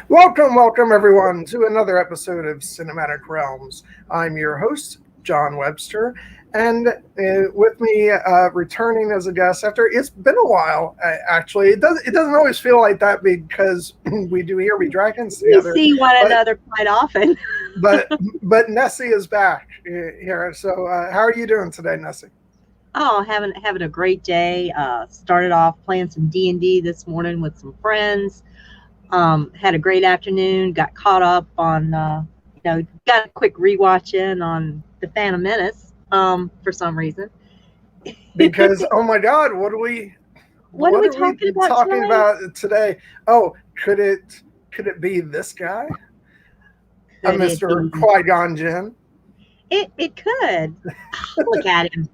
Welcome everyone to another episode of Cinematic Realms. I'm your host, John Webster, and with me, returning as a guest after it's been a while. Actually, it doesn't always feel like that because we do Here Be Dragons We together, see one but another quite often. but but Nessie is back here. So, how are you doing today, Nessie? Oh, having a great day. Started off playing some D&D this morning with some friends. Had a great afternoon. Got caught up on got a quick rewatch in on the Phantom Menace. For some reason. Because oh my God, what are we What are we talking about talking today? about today? Oh, could it be this guy? Could it Mr. be? Qui-Gon Jinn. It could. Look at him.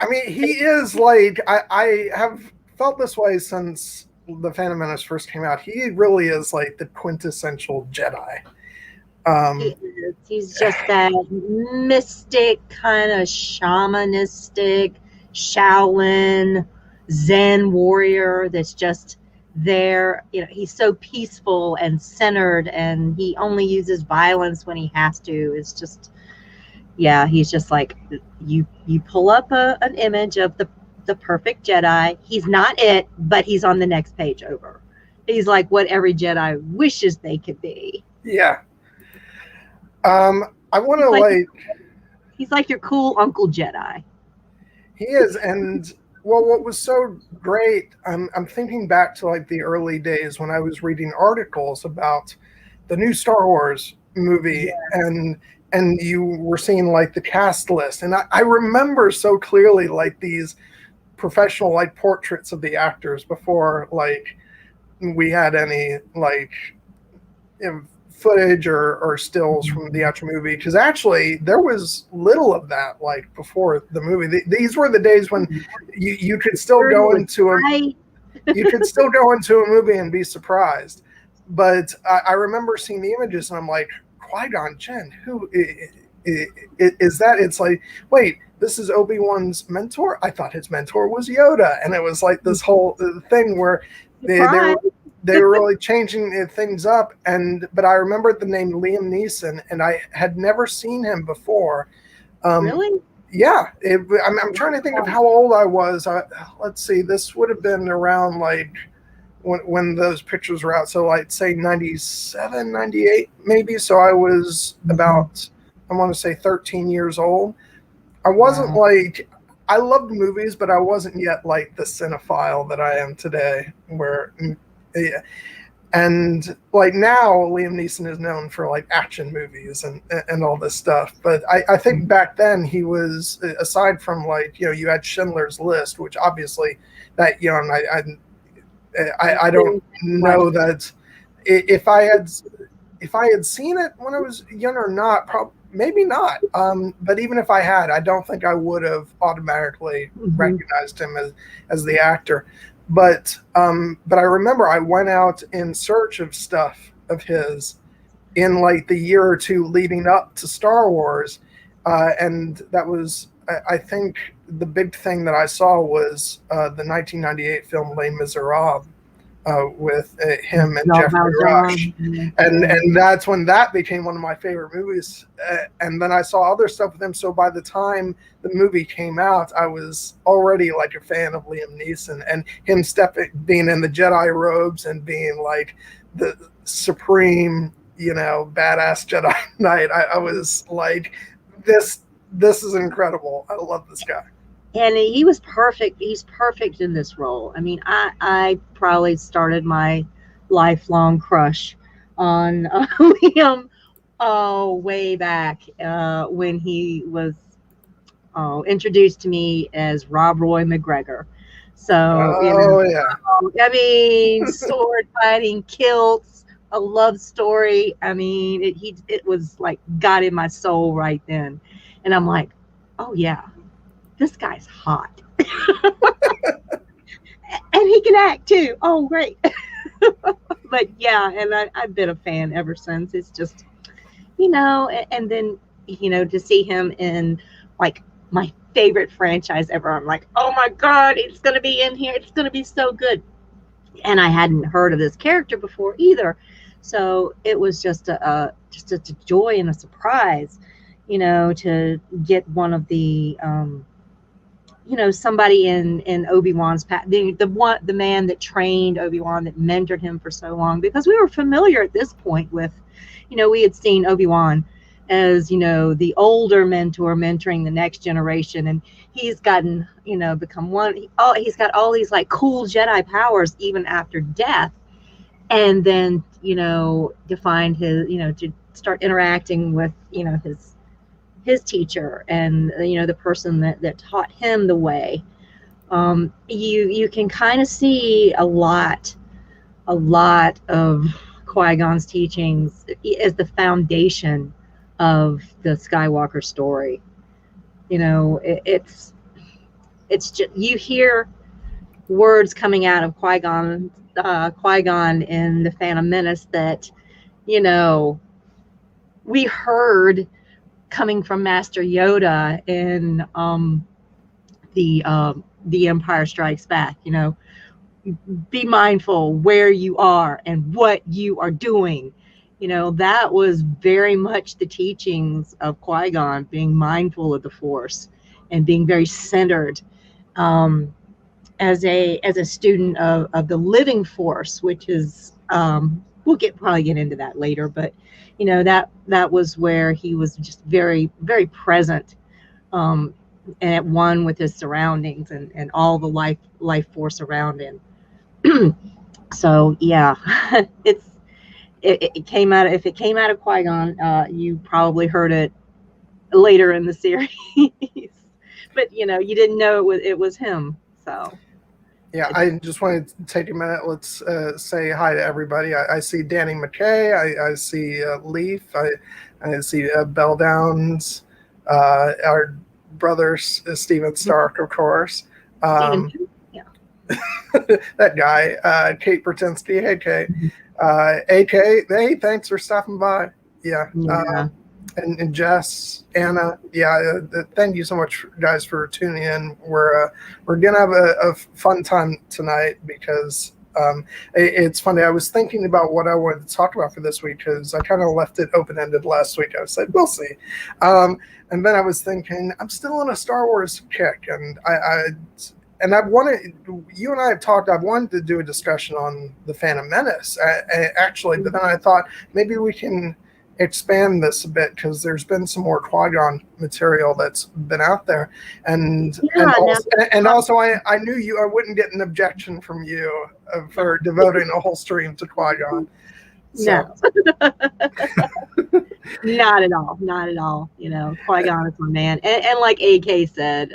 I mean, he is like I have felt this way since the Phantom Menace first came out. He really is like the quintessential Jedi. He Um, is. He's just that mystic, kind of shamanistic, Shaolin, Zen warrior that's just there. He's so peaceful and centered, and he only uses violence when he has to. It's just, yeah, he's just like you pull up an image of the perfect Jedi. He's not it, but he's on the next page over. He's like what every Jedi wishes they could be. yeah. I want to He's like like he's like your cool Uncle Jedi. he is, and well, what was so great? I'm thinking back to like the early days when I was reading articles about the new Star Wars movie, and you were seeing like the cast list, and I remember so clearly like these professional like portraits of the actors before like we had any like footage or stills from the actual movie, because actually there was little of that like before the movie. These were the days when you could still go into you could still go into a movie and be surprised. But I remember seeing the images and I'm like, Qui-Gon Jinn, who is that? It's like, wait, this is Obi-Wan's mentor? I thought his mentor was Yoda. And it was like this whole thing where they were really changing things up. But I remembered the name Liam Neeson, and I had never seen him before. Really? Yeah. I'm trying to think of how old I was. Let's see. This would have been around like when those pictures were out. So like say 97, 98 maybe. So I was about, I want to say 13 years old. I wasn't like, I loved movies, but I wasn't yet like the cinephile that I am today, where, yeah. And like now Liam Neeson is known for like action movies and all this stuff. But I think back then he was, aside from like, you had Schindler's List, which obviously that young, I don't know that if I had seen it when I was young or not, maybe not. But even if I had, I don't think I would have automatically recognized him as the actor. But I remember I went out in search of stuff of his in like the year or two leading up to Star Wars, and that was, I think the big thing that I saw was the 1998 film Les Miserables, with him and Jeffrey Rush, and that's when that became one of my favorite movies. And then I saw other stuff with him. So by the time the movie came out, I was already like a fan of Liam Neeson, and him being in the Jedi robes and being like the supreme, badass Jedi Knight. I was like, this is incredible. I love this guy. And he was perfect. He's perfect in this role. I mean, I probably started my lifelong crush on Liam way back when he was introduced to me as Rob Roy McGregor. So, I mean, sword fighting, kilts, a love story. I mean, it was like got in my soul right then. And I'm like, oh yeah, this guy's hot. And he can act too. Oh, great. But yeah, and I've been a fan ever since. It's just, and then, to see him in like my favorite franchise ever, I'm like, oh my God, it's going to be in here. It's going to be so good. and I hadn't heard of this character before either. So it was just a joy and a surprise, to get one of the somebody in Obi-Wan's path, the man that trained Obi-Wan, that mentored him for so long, because we were familiar at this point with, we had seen Obi-Wan as, the older mentor mentoring the next generation, and he's gotten, become one. He's got all these like cool Jedi powers even after death, and then to find his, to start interacting with his teacher, and the person that taught him the way. You can kind of see a lot of Qui-Gon's teachings as the foundation of the Skywalker story. It's just, you hear words coming out of Qui-Gon in the Phantom Menace that we heard coming from Master Yoda in the Empire Strikes Back. Be mindful where you are and what you are doing. That was very much the teachings of Qui-Gon, being mindful of the Force and being very centered as a student of the living Force, which is we'll probably get into that later, but that was where he was just very, very present, and at one with his surroundings and all the life force around him. So yeah, it came out. If it came out of Qui-Gon, you probably heard it later in the series, but you didn't know it was him. So. Yeah, I just wanted to take a minute. Let's say hi to everybody. I see Danny McKay. I see Leaf. I see Bell Downs. Our brother Steven Stark, of course. Yeah. That guy. Kate Bertinsky. Hey, Kate. AK. Hey, thanks for stopping by. Yeah. And Jess, Anna, thank you so much, guys, for tuning in. We're gonna have a fun time tonight because it's funny. I was thinking about what I wanted to talk about for this week because I kind of left it open ended last week. I said we'll see, and then I was thinking I'm still on a Star Wars kick, and I've wanted, you and I have talked, I've wanted to do a discussion on the Phantom Menace, actually, but then I thought maybe we can expand this a bit because there's been some more Qui-Gon material that's been out there, and also I knew I wouldn't get an objection from you for devoting a whole stream to Qui-Gon. So. No, not at all. Qui-Gon is my man, and like AK said,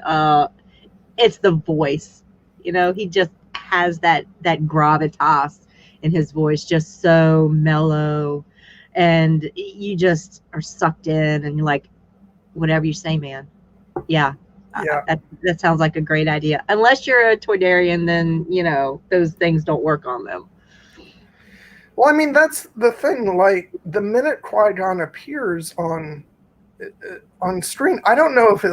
it's the voice. He just has that gravitas in his voice, just so mellow. And you just are sucked in, and you're like, whatever you say, man. Yeah. That sounds like a great idea. Unless you're a Toydarian, then, those things don't work on them. Well, I mean, that's the thing. Like, the minute Qui-Gon appears on screen, I don't know if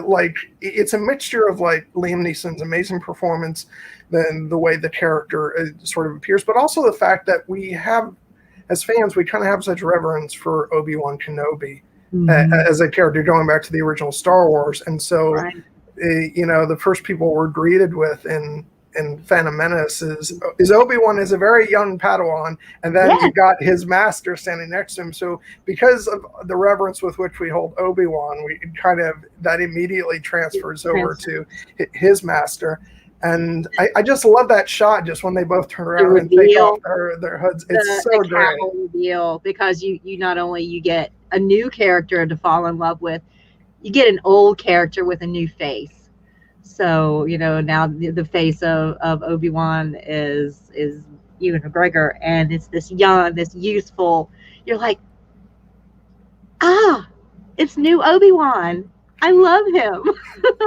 it's a mixture of, like, Liam Neeson's amazing performance, then the way the character sort of appears, but also the fact that we have, as fans, we kind of have such reverence for Obi-Wan Kenobi as a character going back to the original Star Wars. And so, right. The first people we're greeted with in Phantom Menace is Obi-Wan as a very young Padawan, and then you got his master standing next to him. So because of the reverence with which we hold Obi-Wan, we kind of, that immediately transfers over to his master. And I just love that shot, just when they both turn around and take off their hoods. It's so great. Reveal, because you not only you get a new character to fall in love with, you get an old character with a new face. So now the face of Obi-Wan is Ewan McGregor, and it's this young, this youthful. You're like, it's new Obi-Wan. I love him.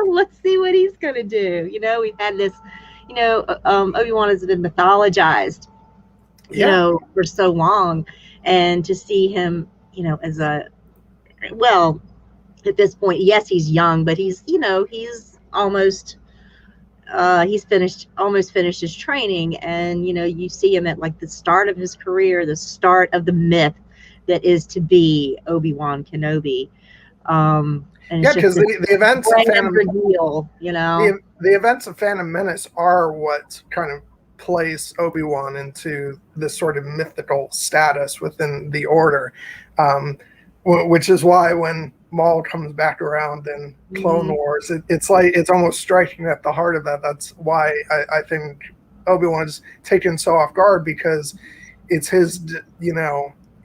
Let's see what he's going to do. We've had this, Obi-Wan has been mythologized, for so long. And to see him, as at this point, yes, he's young, but he's almost he's almost finished his training, and you see him at like the start of his career, the start of the myth that is to be Obi-Wan Kenobi. And Yeah, it's just because this the events of grand reveal, the events of Phantom Menace are what kind of place Obi-Wan into this sort of mythical status within the Order, which is why when Maul comes back around in Clone Wars, it's like it's almost striking at the heart of that. That's why I think Obi-Wan is taken so off guard, because it's his,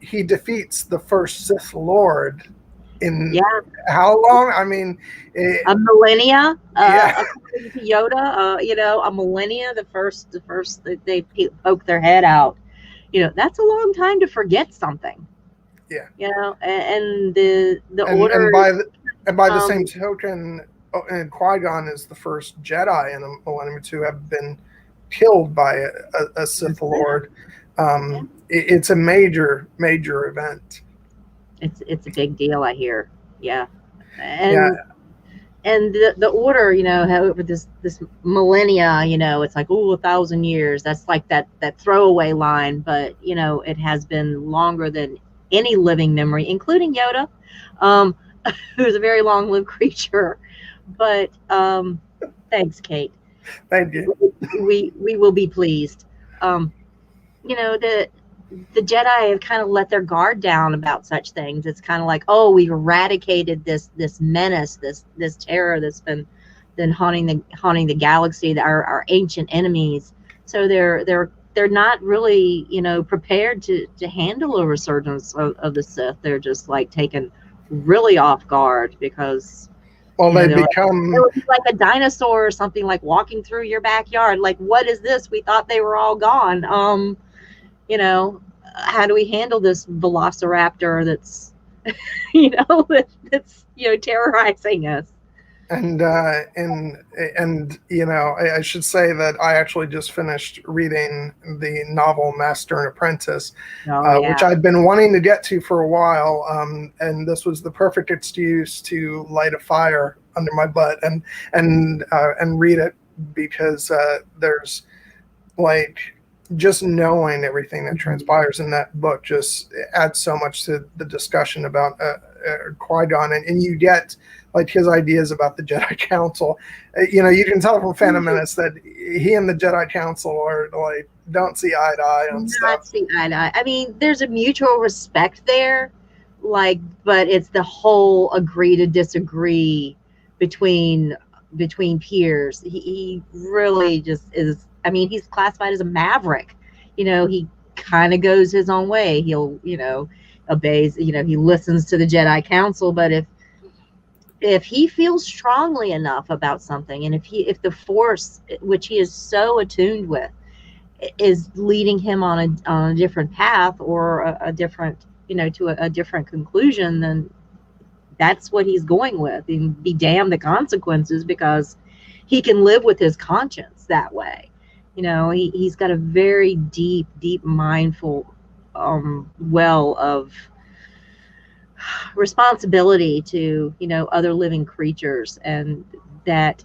he defeats the first Sith Lord in how long? I mean, a millennia. Yeah. According to Yoda, a millennia. The first that they poke their head out. That's a long time to forget something. Yeah. And the Order. And by the same token, and Qui-Gon is the first Jedi in a millennium to have been killed by a Sith Lord. It's a major event. It's a big deal, I hear. Yeah. And the Order, however, this millennia, it's like, 1,000 years. That's like that throwaway line, but it has been longer than any living memory, including Yoda, who's a very long-lived creature. But thanks, Kate. Thank you. We will be pleased. The Jedi have kind of let their guard down about such things. It's kind of like, we've eradicated this menace, this terror that's been haunting the galaxy, our ancient enemies. So they're not really, prepared to handle a resurgence of the Sith. They're just like taken really off guard, because they become like a dinosaur or something, like walking through your backyard. Like, what is this? We thought they were all gone. How do we handle this velociraptor that's that's terrorizing us? And I should say that I actually just finished reading the novel Master and Apprentice, which I'd been wanting to get to for a while, and this was the perfect excuse to light a fire under my butt and read it, because there's like, just knowing everything that transpires in that book just adds so much to the discussion about Qui-Gon, and you get like his ideas about the Jedi Council. You can tell from Phantom Menace that he and the Jedi Council are like, don't see eye to eye on stuff. Not see eye to eye. I mean, there's a mutual respect there, but it's the whole agree to disagree between peers. He really just is. I mean, he's classified as a maverick. He kind of goes his own way. He'll, obeys. He listens to the Jedi Council, but if he feels strongly enough about something, and if the Force, which he is so attuned with, is leading him on a different path, or a different, to a different conclusion, then that's what he's going with, and be damned the consequences, because he can live with his conscience that way. He's got a very deep mindful well of responsibility to other living creatures, and that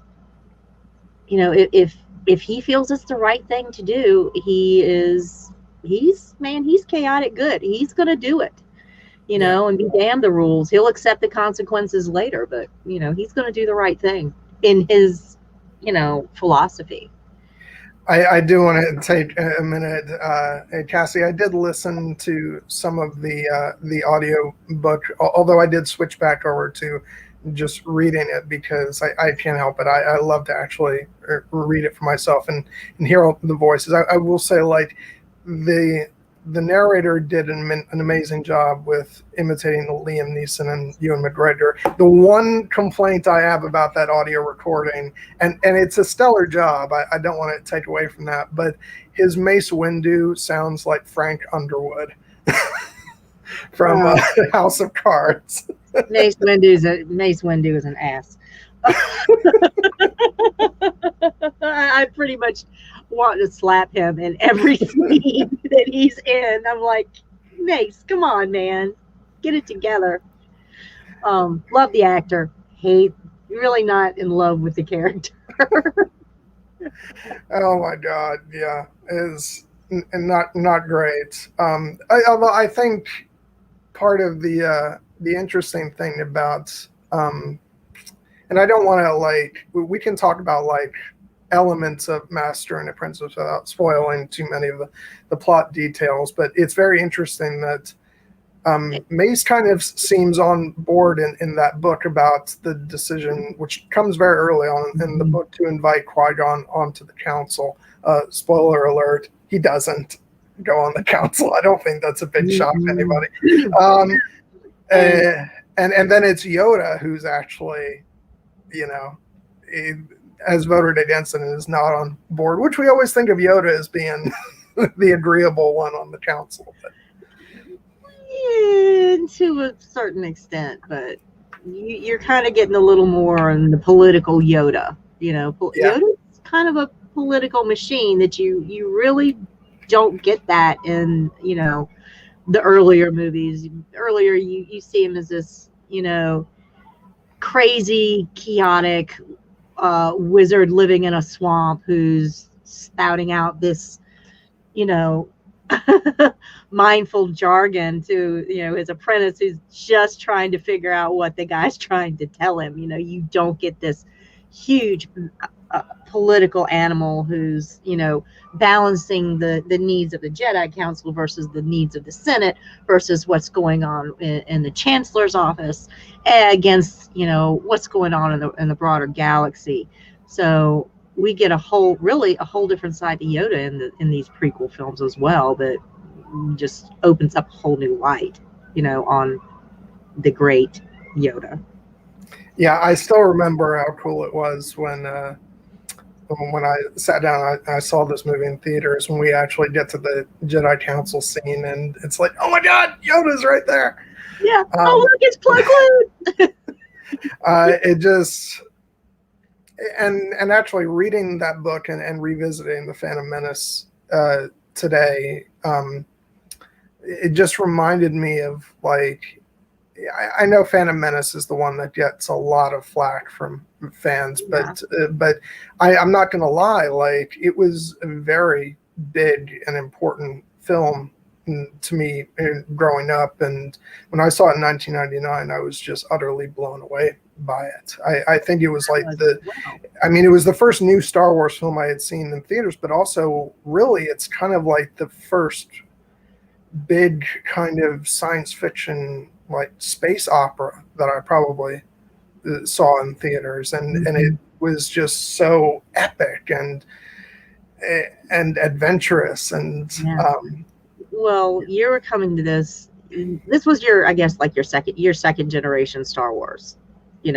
if he feels it's the right thing to do, he's chaotic good. He's gonna do it, and be damned the rules. He'll accept the consequences later, but he's gonna do the right thing in his philosophy. I do want to take a minute, Cassie. I did listen to some of the audio book, although I did switch back over to just reading it, because I can't help it. I love to actually read it for myself and hear the voices. I will say, like, the narrator did an amazing job with imitating the Liam Neeson and Ewan McGregor. The one complaint I have about that audio recording, and it's a stellar job, I don't want to take away from that, but his Mace Windu sounds like Frank Underwood from House of Cards. Mace Windu is an ass. I pretty much want to slap him in every scene that he's in. I'm like, Mace, come on, man, get it together. Love the actor. Really not in love with the character. Oh my God, yeah, is not great. Although I think part of the interesting thing about and I don't want to like we can talk about like elements of Master and Apprentice without spoiling too many of the plot details, but it's very interesting that Mace kind of seems on board in that book about the decision, which comes very early on in the book, to invite Qui-Gon onto the council. Spoiler alert, he doesn't go on the council. I don't think that's a big shock to anybody. And then it's Yoda who's actually, you know, has voted against it and is not on board, which we always think of Yoda as being the agreeable one on the council. But. Yeah, to a certain extent, but you're kind of getting a little more on the political Yoda. Yeah. Yoda's kind of a political machine that you really don't get that in, the earlier movies. Earlier, you see him as this, crazy, chaotic wizard living in a swamp who's spouting out this, mindful jargon to his apprentice, who's just trying to figure out what the guy's trying to tell him. You don't get this huge political animal who's balancing the needs of the Jedi Council versus the needs of the Senate versus what's going on in the Chancellor's office against what's going on in the broader galaxy. So we get a whole different side to Yoda in these prequel films as well, that just opens up a whole new light, on the great Yoda. Yeah, I still remember how cool it was when I sat down, I saw this movie in theaters, when we actually get to the Jedi Council scene, and it's like, oh my God, Yoda's right there. Yeah. Oh, look, it's Plo Koon. It just, and actually reading that book and revisiting the Phantom Menace today, it just reminded me of like, I know Phantom Menace is the one that gets a lot of flack from fans, but I'm not going to lie, like it was a very big and important film to me growing up, and when I saw it in 1999, I was just utterly blown away by it. I think it was like it was the first new Star Wars film I had seen in theaters, but also really it's kind of like the first big kind of science fiction like space opera that I probably saw in theaters, and it was just so epic and adventurous, and well, you were coming to this was your, I guess, like your second generation Star Wars. You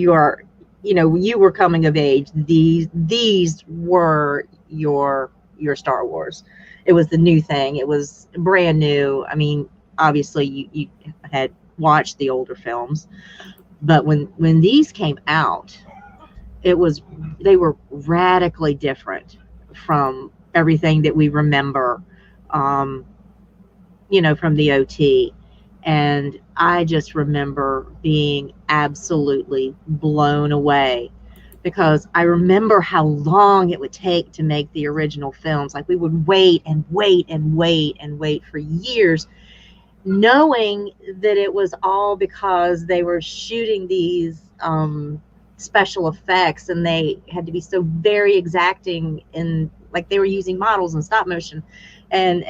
were coming of age. These were your Star Wars. It was the new thing. It was brand new. I mean, obviously you had watched the older films, but when these came out, they were radically different from everything that we remember, from the OT. And I just remember being absolutely blown away, because I remember how long it would take to make the original films. Like we would wait and wait and wait and wait for years, knowing that it was all because they were shooting these special effects, and they had to be so very exacting, in like they were using models and stop motion and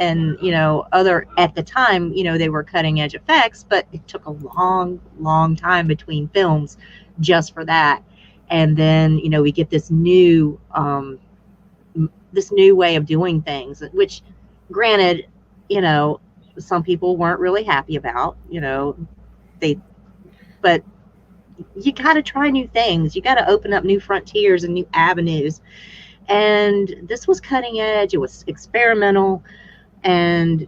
other, at the time, they were cutting edge effects, but it took a long time between films just for that. And then we get this new way of doing things, which granted, some people weren't really happy about, but you got to try new things. You got to open up new frontiers and new avenues. And this was cutting edge. It was experimental. And,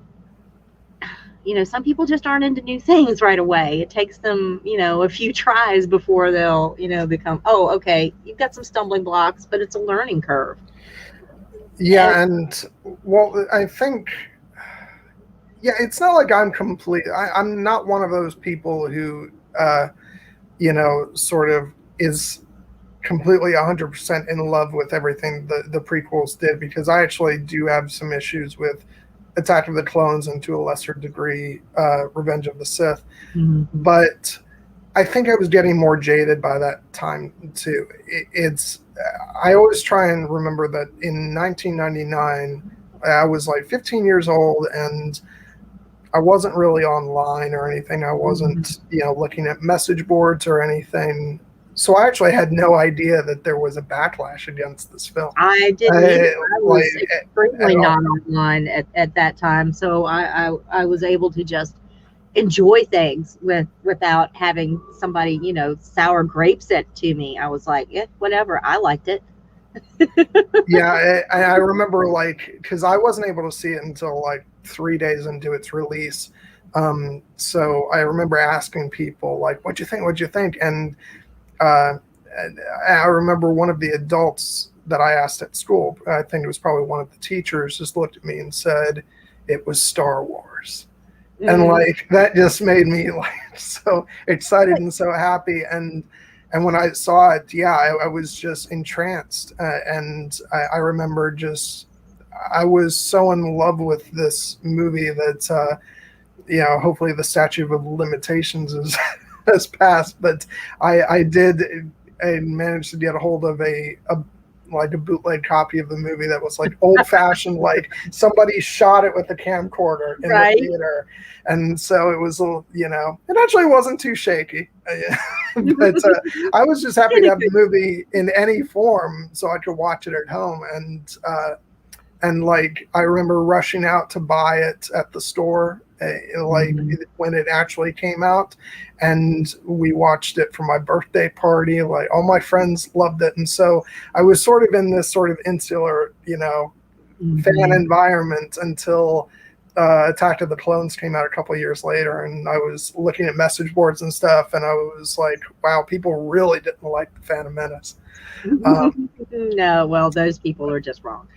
some people just aren't into new things right away. It takes them, a few tries before they'll, become, oh, okay, you've got some stumbling blocks, but it's a learning curve. Yeah. And well, I think, it's not like I'm I'm not one of those people who, sort of is completely 100% in love with everything the prequels did, because I actually do have some issues with Attack of the Clones and to a lesser degree Revenge of the Sith. Mhm. But I think I was getting more jaded by that time too. I always try and remember that in 1999 I was like 15 years old, and I wasn't really online or anything. I wasn't, looking at message boards or anything. So I actually had no idea that there was a backlash against this film. I didn't either. I was Like, extremely not online at that time, so I was able to just enjoy things without having somebody, sour grapes it to me. I was like, yeah, whatever. I liked it. Yeah, I remember, like, because I wasn't able to see it until like 3 days into its release. So I remember asking people, like, what'd you think? What'd you think? And uh, I remember one of the adults that I asked at school, I think it was probably one of the teachers, just looked at me and said, it was Star Wars. And like, that just made me like so excited and so happy. And when I saw it, I was just entranced. And I remember I was so in love with this movie that, hopefully the statute of limitations has passed. But I managed to get a hold of a bootleg copy of the movie that was like old fashioned, like somebody shot it with a camcorder in the theater. And so it was a little, it actually wasn't too shaky. But I was just happy to have the movie in any form so I could watch it at home. And like, I remember rushing out to buy it at the store, when it actually came out, and we watched it for my birthday party. Like, all my friends loved it. And so I was sort of in this sort of insular, fan environment until Attack of the Clones came out a couple of years later, and I was looking at message boards and stuff, and I was like, wow, people really didn't like the Phantom Menace. No, well, those people are just wrong.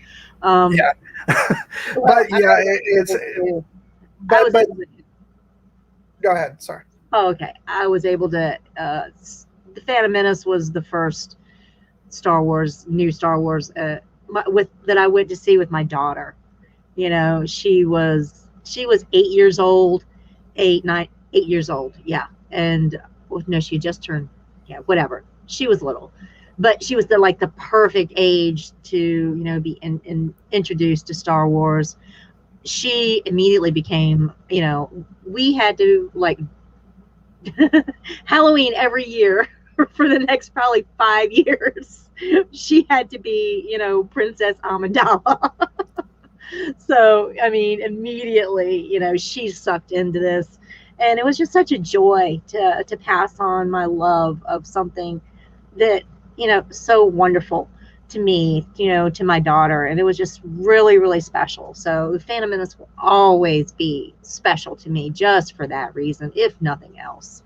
Yeah. But yeah, but go ahead. Sorry. Oh, okay. I was able to. The Phantom Menace was the first new Star Wars, that I went to see with my daughter. She was 8 years old, 8 years old. Yeah, and no, she just turned. Yeah, whatever. She was little, but she was the perfect age to be introduced to Star Wars. She immediately became, we had to Halloween every year for the next probably 5 years. She had to be, Princess Amidala. So, I mean, immediately, she sucked into this. And it was just such a joy to pass on my love of something that, so wonderful to me, to my daughter. And it was just really, really special. So the Phantom Menace will always be special to me just for that reason, if nothing else.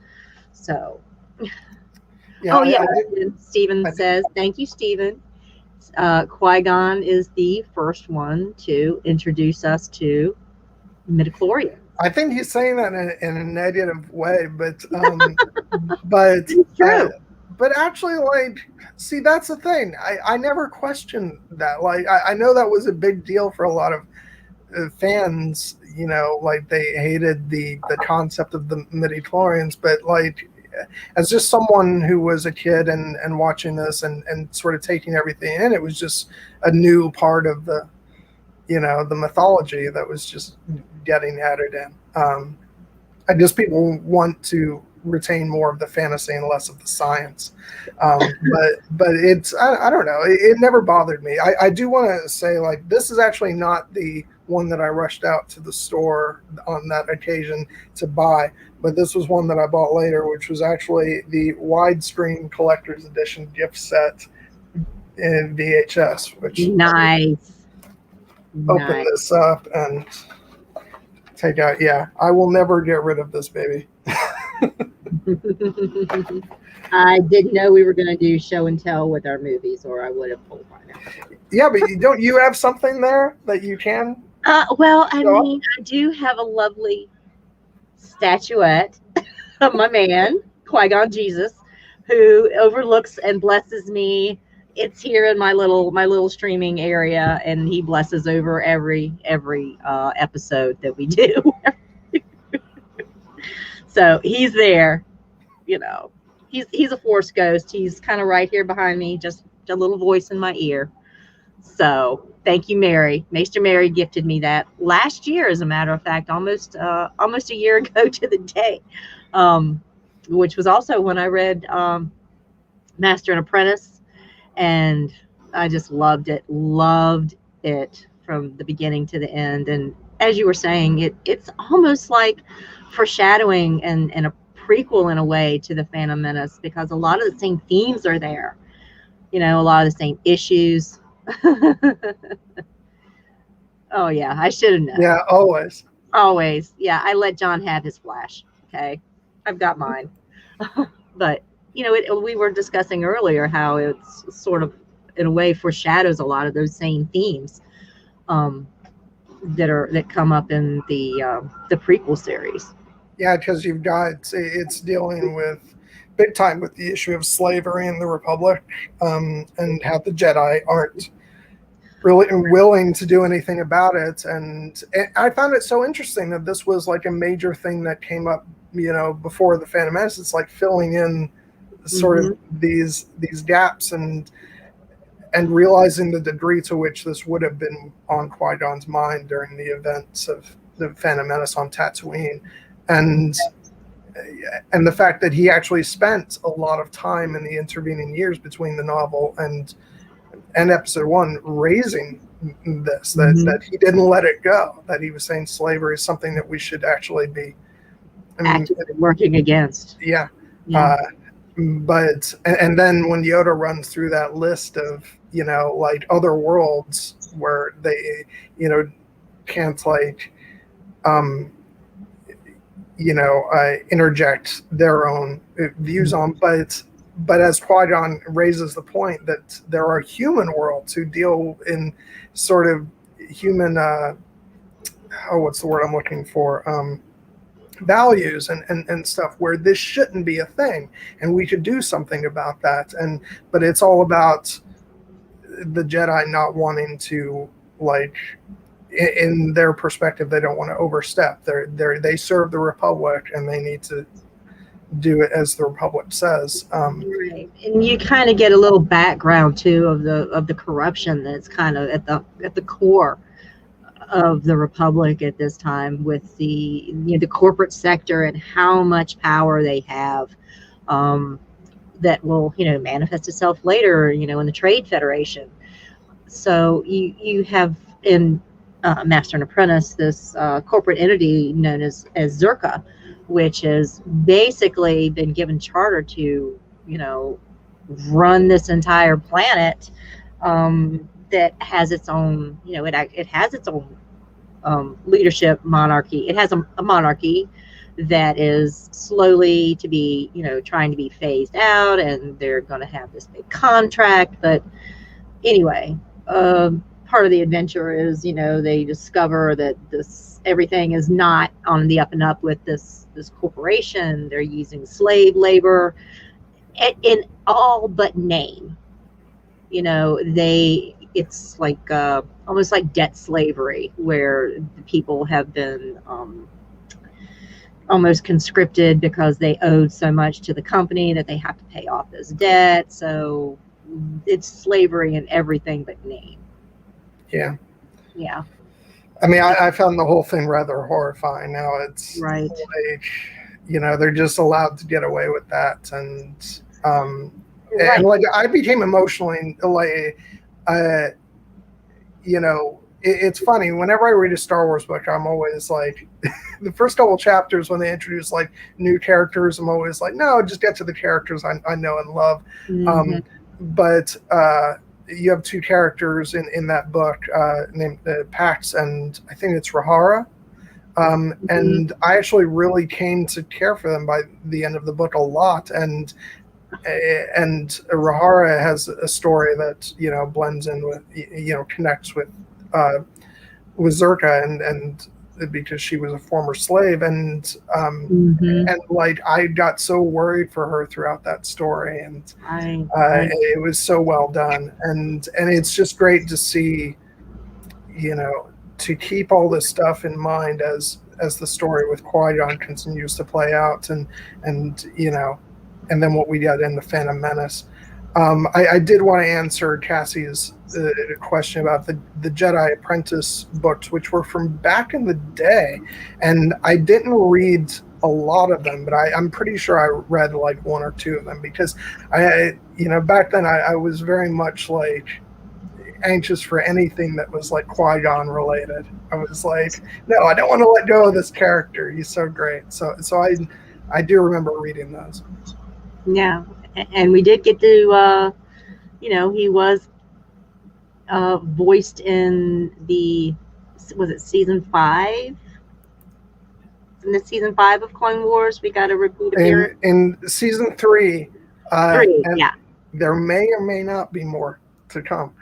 So, Stephen says, thank you, Stephen. Qui-Gon is the first one to introduce us to midichlorians. I think he's saying that in a negative way, but but it's true. But actually, see, that's the thing. I never questioned that. I know that was a big deal for a lot of fans. They hated the concept of the midichlorians, but as just someone who was a kid and watching this and sort of taking everything in, it was just a new part of the mythology that was just getting added in. I guess people want to retain more of the fantasy and less of the science. But it's, I don't know. It never bothered me. I do want to say, this is actually not the one that I rushed out to the store on that occasion to buy, but this was one that I bought later, which was actually the widescreen collector's edition gift set in VHS, which nice. Open this up and take out. Yeah, I will never get rid of this baby. I didn't know we were going to do show and tell with our movies, or I would have pulled mine out. Yeah, but don't you have something there that you can? Well, I mean, I do have a lovely statuette of my man, Qui-Gon Jesus, who overlooks and blesses me. It's here in my little streaming area, and he blesses over every episode that we do. So he's there, you know. He's a force ghost. He's kind of right here behind me, just a little voice in my ear. So thank you, Mary. Maester Mary gifted me that last year, as a matter of fact, almost a year ago to the day, which was also when I read Master and Apprentice, and I just loved it from the beginning to the end. And as you were saying, it's almost like foreshadowing and a prequel in a way to the Phantom Menace, because a lot of the same themes are there. A lot of the same issues. Oh yeah, I should have known. Yeah, always. Always. Yeah, I let John have his flash. Okay, I've got mine. But we were discussing earlier how it's sort of, in a way, foreshadows a lot of those same themes that come up in the prequel series. Yeah, because it's dealing with big time with the issue of slavery in the Republic, and how the Jedi aren't really willing to do anything about it. And I found it so interesting that this was like a major thing that came up, before the Phantom Menace. It's like filling in sort of these gaps and realizing the degree to which this would have been on Qui-Gon's mind during the events of the Phantom Menace on Tatooine. And the fact that he actually spent a lot of time in the intervening years between the novel and episode 1 raising this, that he didn't let it go, that he was saying slavery is something that we should actually be actively working against. Yeah. But then when Yoda runs through that list of, like other worlds where they, can't like, interject their own views on, but as Qui-Gon raises the point that there are human worlds who deal in sort of human, what's the word I'm looking for? Values and stuff, where this shouldn't be a thing, and we should do something about that. But it's all about the Jedi not wanting to, like, in their perspective, they don't want to overstep. They serve the Republic, and they need to do it as the Republic says. Right. And you kind of get a little background too of the corruption that's kind of at the core of the Republic at this time, with the the corporate sector and how much power they have, that will manifest itself later in the Trade Federation. So you have in Master and Apprentice this corporate entity known as Zerka, which has basically been given charter to run this entire planet, that has its own, it has its own leadership monarchy. It has a monarchy that is slowly to be, trying to be phased out, and they're going to have this big contract. But anyway, part of the adventure is, they discover that everything is not on the up and up with this corporation. They're using slave labor in all but name. It's like almost like debt slavery, where the people have been almost conscripted because they owed so much to the company that they have to pay off this debt. So it's slavery in everything but name. Yeah. Yeah. I mean, I found the whole thing rather horrifying. Now it's right. Like, they're just allowed to get away with that. And and like, I became emotionally like, it's funny. Whenever I read a Star Wars book, I'm always like, the first couple chapters when they introduce like new characters, I'm always like, no, just get to the characters I know and love. But you have two characters in that book named Pax, and I think it's Rahara. And I actually really came to care for them by the end of the book a lot. And Rahara has a story that blends in with connects with Zerka, and because she was a former slave, and Mm-hmm. and like I got so worried for her throughout that story, and I it was so well done, and it's just great to see, to keep all this stuff in mind as the story with Qui-Gon continues to play out, and and then what we got in the Phantom Menace. I did want to answer Cassie's question about the Jedi Apprentice books, which were from back in the day, and I didn't read a lot of them, but I'm pretty sure I read like one or two of them, because back then I was very much like anxious for anything that was like Qui-Gon related. I was like, no, I don't want to let go of this character. He's so great. So I do remember reading those. Yeah, and we did get to, he was voiced in was it season 5? In the season 5 of Clone Wars, we got a repeat appearance. In season 3, 3, and yeah. there may or may not be more to come.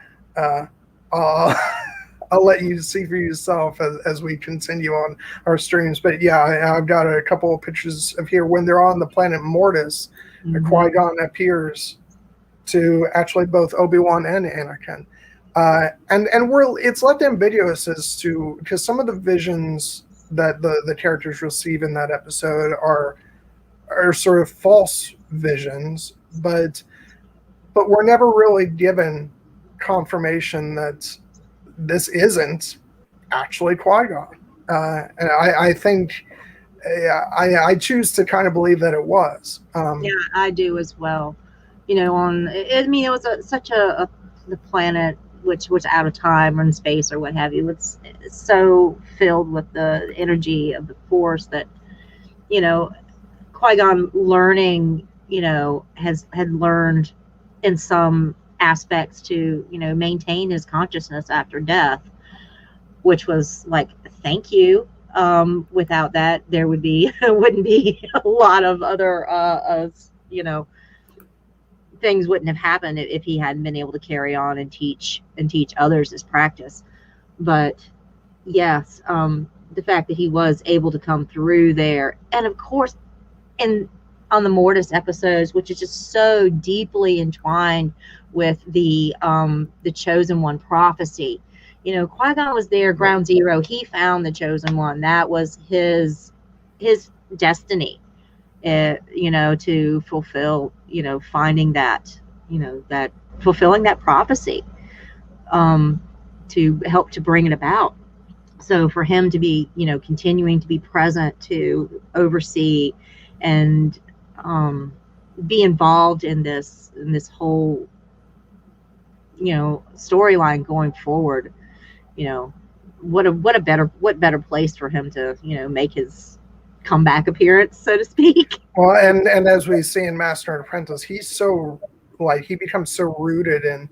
I'll let you see for yourself as we continue on our streams. But yeah, I've got a couple of pictures of here when they're on the planet Mortis. Mm-hmm. Qui-Gon appears to actually both Obi-Wan and Anakin, and it's left ambiguous as to, because some of the visions that the characters receive in that episode are sort of false visions, but we're never really given confirmation that this isn't actually Qui-Gon, and I think I choose to kind of believe that it was. Yeah, I do as well. It was such a the planet which was out of time or in space or what have you. It's so filled with the energy of the Force that Qui-Gon learning had learned in some aspects to maintain his consciousness after death, which was like, thank you. Without that, there wouldn't be a lot of other things wouldn't have happened if he hadn't been able to carry on and teach others his practice. But yes, the fact that he was able to come through there, and of course on the Mortis episodes, which is just so deeply entwined with the Chosen One prophecy. Qui-Gon was there, ground zero. He found the Chosen One. That was his destiny, to fulfill, finding that, that fulfilling that prophecy, to help to bring it about. So for him to be, continuing to be present, to oversee and be involved in this whole, storyline going forward, what better place for him to, make his comeback appearance, so to speak. Well, and as we see in Master and Apprentice, he's so, he becomes so rooted in,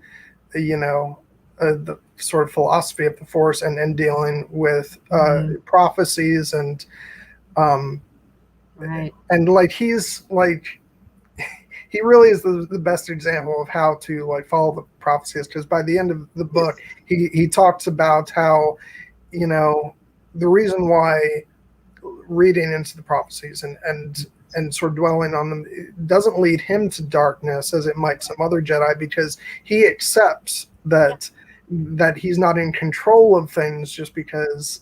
the sort of philosophy of the Force and dealing with prophecies and right. And he's he really is the best example of how to follow the prophecies, because by the end of the book he talks about how the reason why reading into the prophecies and sort of dwelling on them, it doesn't lead him to darkness as it might some other Jedi, because he accepts that he's not in control of things, just because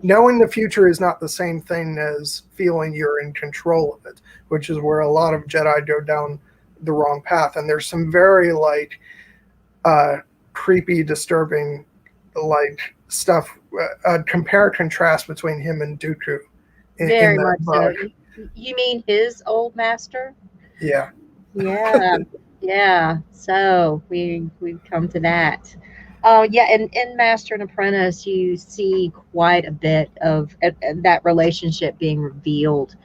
knowing the future is not the same thing as feeling you're in control of it, which is where a lot of Jedi go down the wrong path. And there's some very creepy, disturbing stuff, compare contrast between him and Dooku in that book. So. You mean his old master? Yeah. Yeah. So we've come to that. And in Master and Apprentice, you see quite a bit of that relationship being revealed.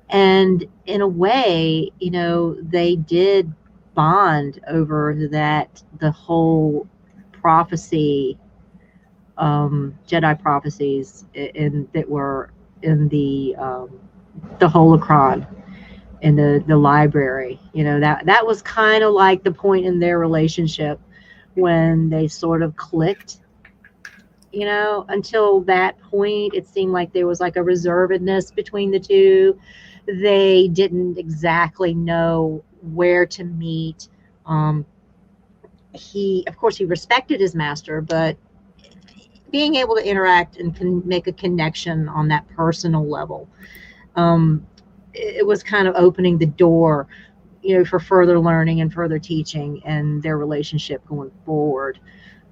And in a way, they did bond over the whole prophecy, Jedi prophecies that were in the holocron in the library. That was kind of like the point in their relationship when they sort of clicked, until that point, it seemed like there was like a reservedness between the two. They didn't exactly know where to meet. Of course, he respected his master, but being able to interact and can make a connection on that personal level, it was kind of opening the door, for further learning and further teaching and their relationship going forward.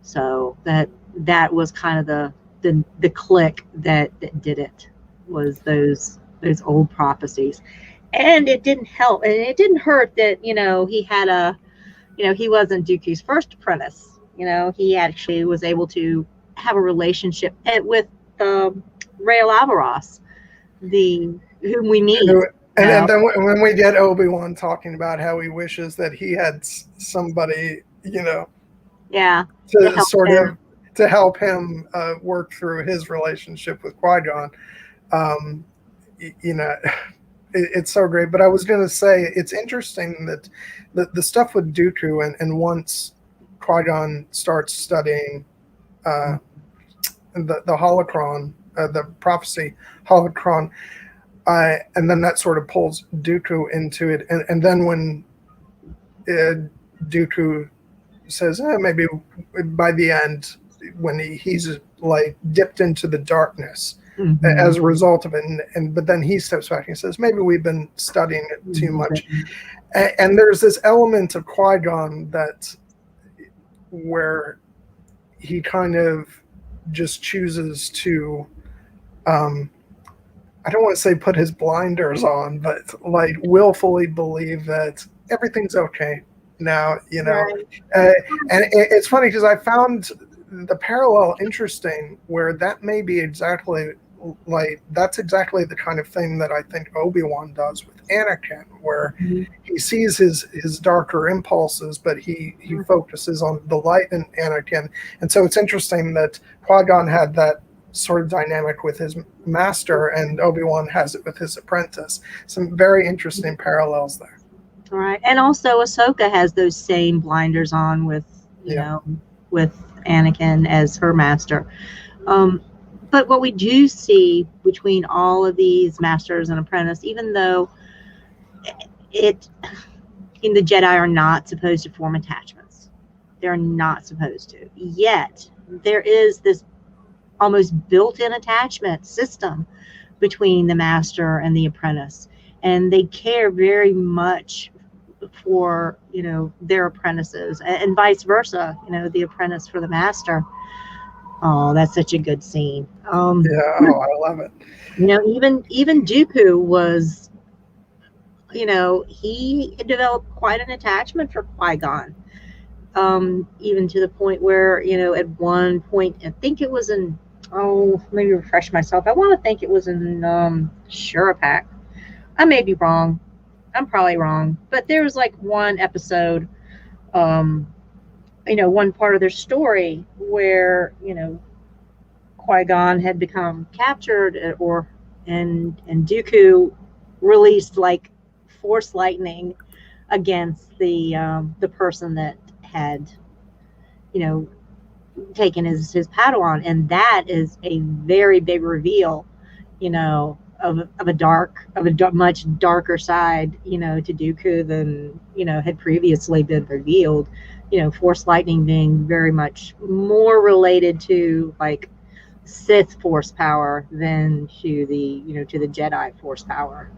So that was kind of the click that did it, was those old prophecies. And it didn't help, and it didn't hurt that he had he wasn't Dooku's first apprentice. He actually was able to have a relationship with Rael Alvaros, whom we meet. And then when we get Obi-Wan talking about how he wishes that he had somebody, yeah, to help him work through his relationship with Qui-Gon, it's so great. But I was going to say, it's interesting that the stuff with Dooku, and once Qui-Gon starts studying the holocron, the prophecy holocron, and then that sort of pulls Dooku into it. And then when Dooku says, maybe by the end, when he's like dipped into the darkness as a result of it, but then he steps back and says, maybe we've been studying it too much. And there's this element of Qui-Gon where he kind of just chooses to, I don't want to say put his blinders on, but like willfully believe that everything's okay now, Right. And it's funny because I found the parallel interesting, where that may be that's exactly the kind of thing that I think Obi-Wan does with Anakin, where he sees his darker impulses, but he focuses on the light in Anakin. And so it's interesting that Qui-Gon had that sort of dynamic with his master, and Obi-Wan has it with his apprentice. Some very interesting parallels there. All right. And also Ahsoka has those same blinders on with with Anakin as her master. But what we do see between all of these masters and apprentice, even though the Jedi are not supposed to form attachments, they're not supposed to, yet there is this almost built-in attachment system between the master and the apprentice, and they care very much for their apprentices, and vice versa, the apprentice for the master. Oh, that's such a good scene. I love it. Even Dooku was, he developed quite an attachment for Qui-Gon, even to the point where, at one point, I think it was in, let me refresh myself. I want to think it was in Shurapak. I may be wrong. I'm probably wrong. But there was like one episode, one part of their story where, Qui-Gon had become captured, and Dooku released like force lightning against the person that had, taken his Padawan, and that is a very big reveal, of a much darker side, to Dooku than had previously been revealed. Force lightning being very much more related to like Sith force power than to the Jedi force power.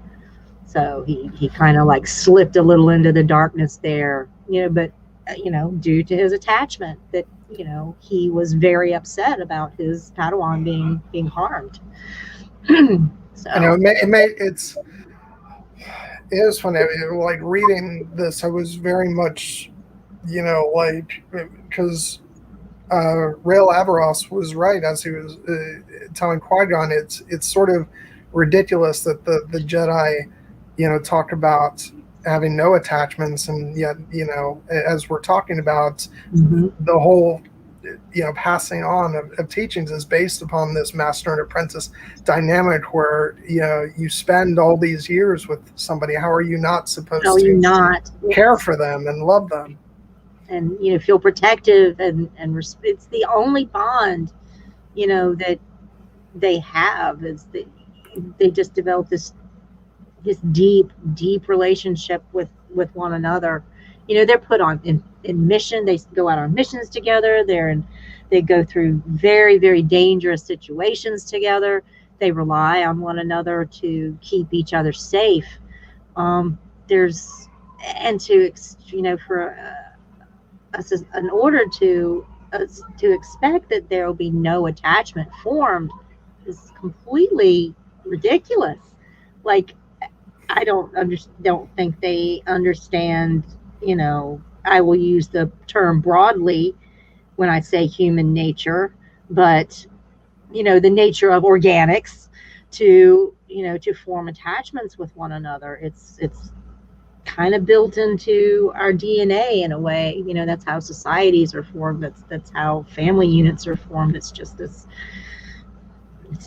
So he kind of like slipped a little into the darkness there, but due to his attachment, that he was very upset about his Padawan being harmed. So it is funny. Like reading this, I was very much, because Rael Alvaros was right as he was telling Qui-Gon. It's sort of ridiculous that the Jedi, talk about having no attachments, and yet, as we're talking about, the whole, passing on of teachings is based upon this master and apprentice dynamic, where you spend all these years with somebody. How are you not supposed to care for them and love them? And feel protective and it's the only bond that they have is that they just develop this deep relationship with one another. They're put on in mission. They go out on missions together. They go through very, very dangerous situations together. They rely on one another to keep each other safe. There's and to for us in order to expect that there will be no attachment formed is completely ridiculous. Like, I don't think they understand. I will use the term broadly when I say human nature, but the nature of organics to form attachments with one another. It's kind of built into our DNA in a way. That's how societies are formed. That's how family units are formed. It's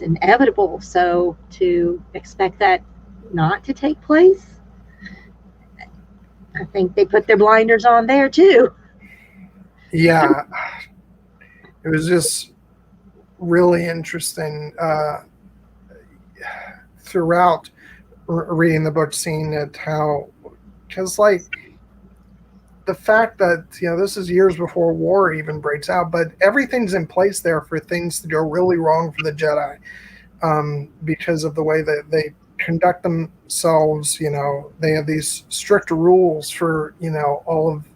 inevitable. So to expect that not to take place, I think they put their blinders on there too. Yeah, it was just really interesting throughout reading the book, seeing it how, because like the fact that this is years before war even breaks out, but everything's in place there for things to go really wrong for the Jedi, because of the way that they conduct themselves. They have these strict rules for all of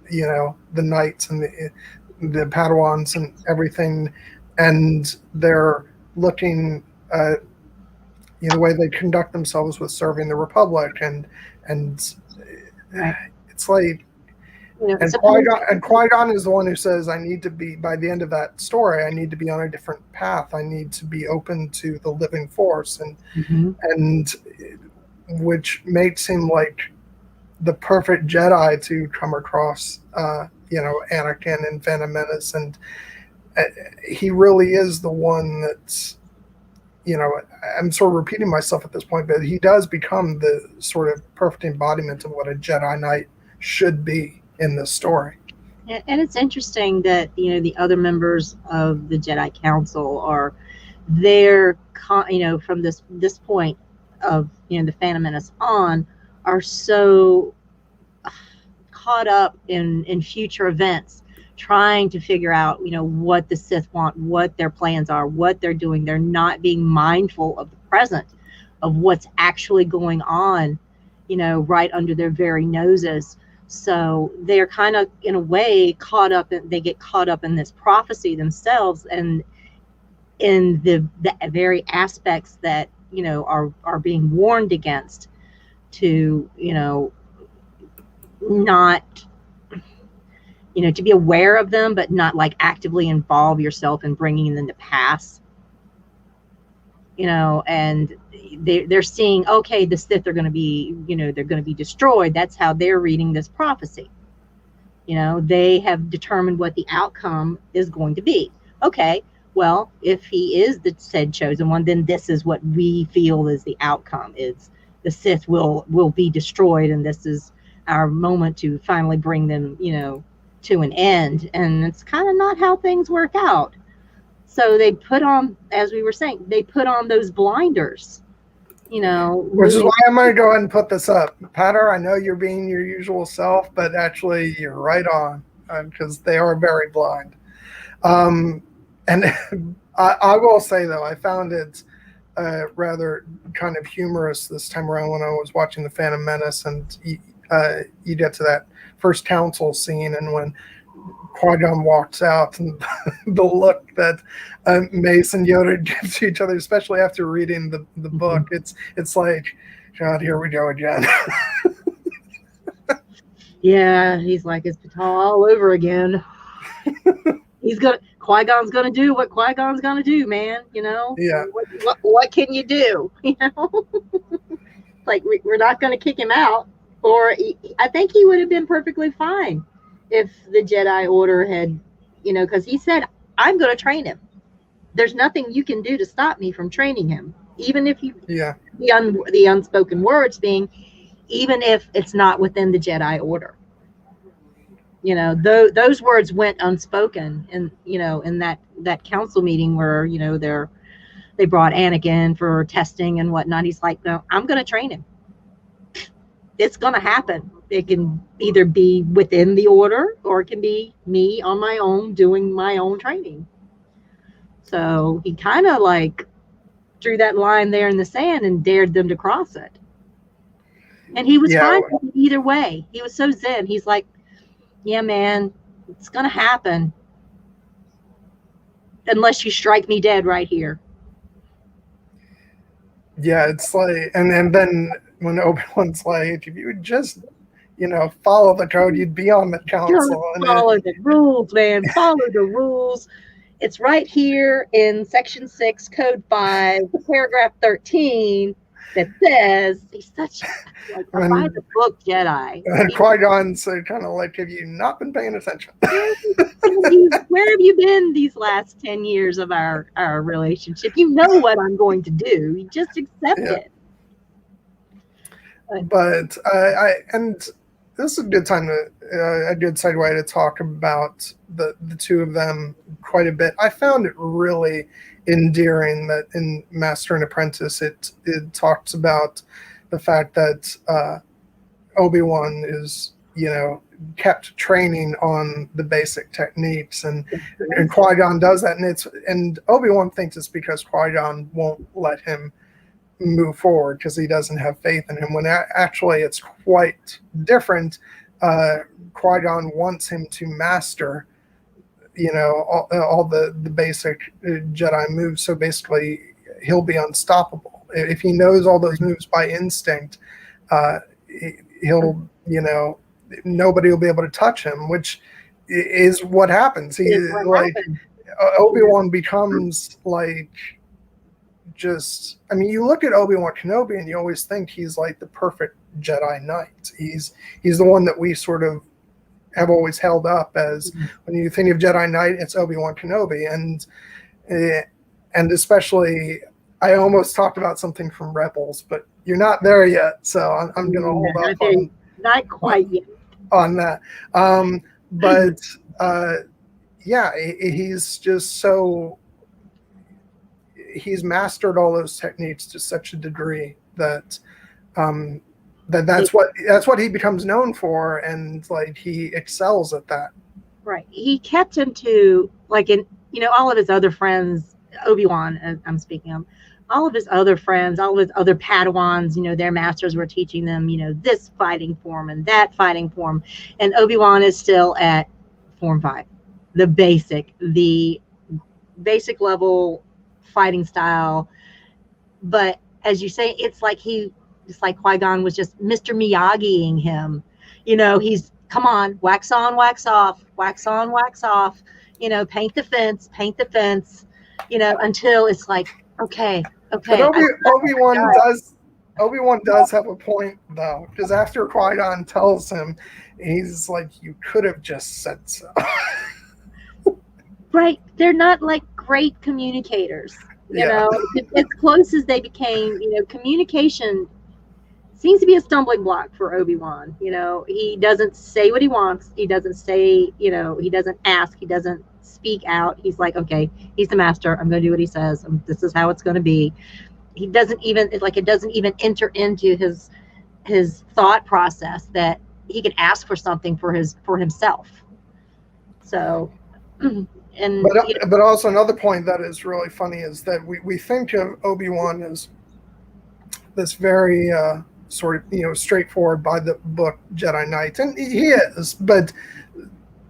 the knights and the Padawans and everything, and they're looking at the way they conduct themselves with serving the Republic, and Right. it's like, and Qui-Gon is the one who says, I need to be, by the end of that story, I need to be on a different path. I need to be open to the living force, and which makes him like the perfect Jedi to come across, Anakin and Phantom Menace. And he really is the one that's, I'm sort of repeating myself at this point, but he does become the sort of perfect embodiment of what a Jedi Knight should be in this story. And it's interesting that the other members of the Jedi Council are there, from this point of the Phantom Menace on, are so caught up in future events, trying to figure out what the Sith want, what their plans are, what they're doing. They're not being mindful of the present, of what's actually going on, right under their very noses. So they're kind of, in a way, they get caught up in this prophecy themselves, and in the very aspects that are being warned against, to not to be aware of them, but not like actively involve yourself in bringing them to pass. And they're seeing, okay, the Sith are going to be, they're going to be destroyed. That's how they're reading this prophecy. They have determined what the outcome is going to be. Okay, well, if he is the said chosen one, then this is what we feel is the outcome: is the Sith will be destroyed, and this is our moment to finally bring them, to an end. And it's kind of not how things work out. So they put on, as we were saying, they put on those blinders, Which is why I'm going to go ahead and put this up. Patter, I know you're being your usual self, but actually you're right on, because they are very blind. And I will say, though, I found it rather kind of humorous this time around when I was watching The Phantom Menace, and you get to that first council scene, and when Qui-Gon walks out, and the look that Mace and Yoda give to each other, especially after reading the book, it's like, God, here we go again. Yeah, he's like, it's Patal all over again. Qui-Gon's gonna do what Qui-Gon's gonna do, man. Yeah. What can you do? Like, we're not gonna kick him out. Or I think he would have been perfectly fine if the Jedi Order had, because he said, I'm going to train him. There's nothing you can do to stop me from training him. Even if the unspoken words being, even if it's not within the Jedi Order. those words went unspoken, and in that council meeting where they brought Anakin for testing and whatnot. He's like, no, I'm going to train him. It's going to happen. It can either be within the order, or it can be me on my own doing my own training. So he kind of like drew that line there in the sand and dared them to cross it. And he was fine either way. He was so zen. He's like, yeah, man, it's going to happen. Unless you strike me dead right here. Yeah, it's like, and then when Obi-Wan's like, if you would just, follow the code, you'd be on the council. Follow the rules, man. Follow the rules. It's right here in Section 6, Code 5, Paragraph 13, that says he's such a by the book Jedi. And Qui-Gon said, kind of like, have you not been paying attention? Where have you been these last 10 years of our relationship? You know what I'm going to do. You just accept it. But and this is a good time a good segue to talk about the two of them quite a bit. I found it really endearing that in Master and Apprentice it talks about the fact that Obi-Wan is kept training on the basic techniques, and Qui-Gon does that, and Obi-Wan thinks it's because Qui-Gon won't let him move forward because he doesn't have faith in him, when actually it's quite different. Qui-Gon wants him to master all the basic Jedi moves, so basically he'll be unstoppable. If he knows all those moves by instinct, he'll nobody will be able to touch him, which is what happens. Obi-Wan becomes like, just, you look at Obi-Wan Kenobi and you always think he's like the perfect Jedi Knight. He's the one that we sort of have always held up as, when you think of Jedi Knight, it's Obi-Wan Kenobi, and especially, I almost talked about something from Rebels, but you're not there yet, so I'm going to hold up on, not quite yet on that. But he's just so, he's mastered all those techniques to such a degree that that's what he becomes known for, and like he excels at that. Right. He kept him to, like, in all of his other friends, Obi-Wan, I'm speaking of, all of his other friends, all of his other Padawans, their masters were teaching them, this fighting form and that fighting form, and Obi-Wan is still at Form 5, the basic level fighting style. But as you say, it's like Qui-Gon was just Mr. Miyagi-ing him. He's, come on, wax on, wax off, wax on, wax off, paint the fence, until it's like, okay. But Obi-Wan does have a point, though, because after Qui-Gon tells him, he's like, you could have just said so. Right. They're not like great communicators. As close as they became, communication seems to be a stumbling block for Obi-Wan. He doesn't say what he wants. He doesn't say, he doesn't ask. He doesn't speak out. He's like, okay, he's the master. I'm going to do what he says. This is how it's going to be. He doesn't even, it doesn't even enter into his thought process that he could ask for something for himself. So, but also another point that is really funny is that we think of Obi-Wan as this very sort of straightforward by the book Jedi Knight, and he is, but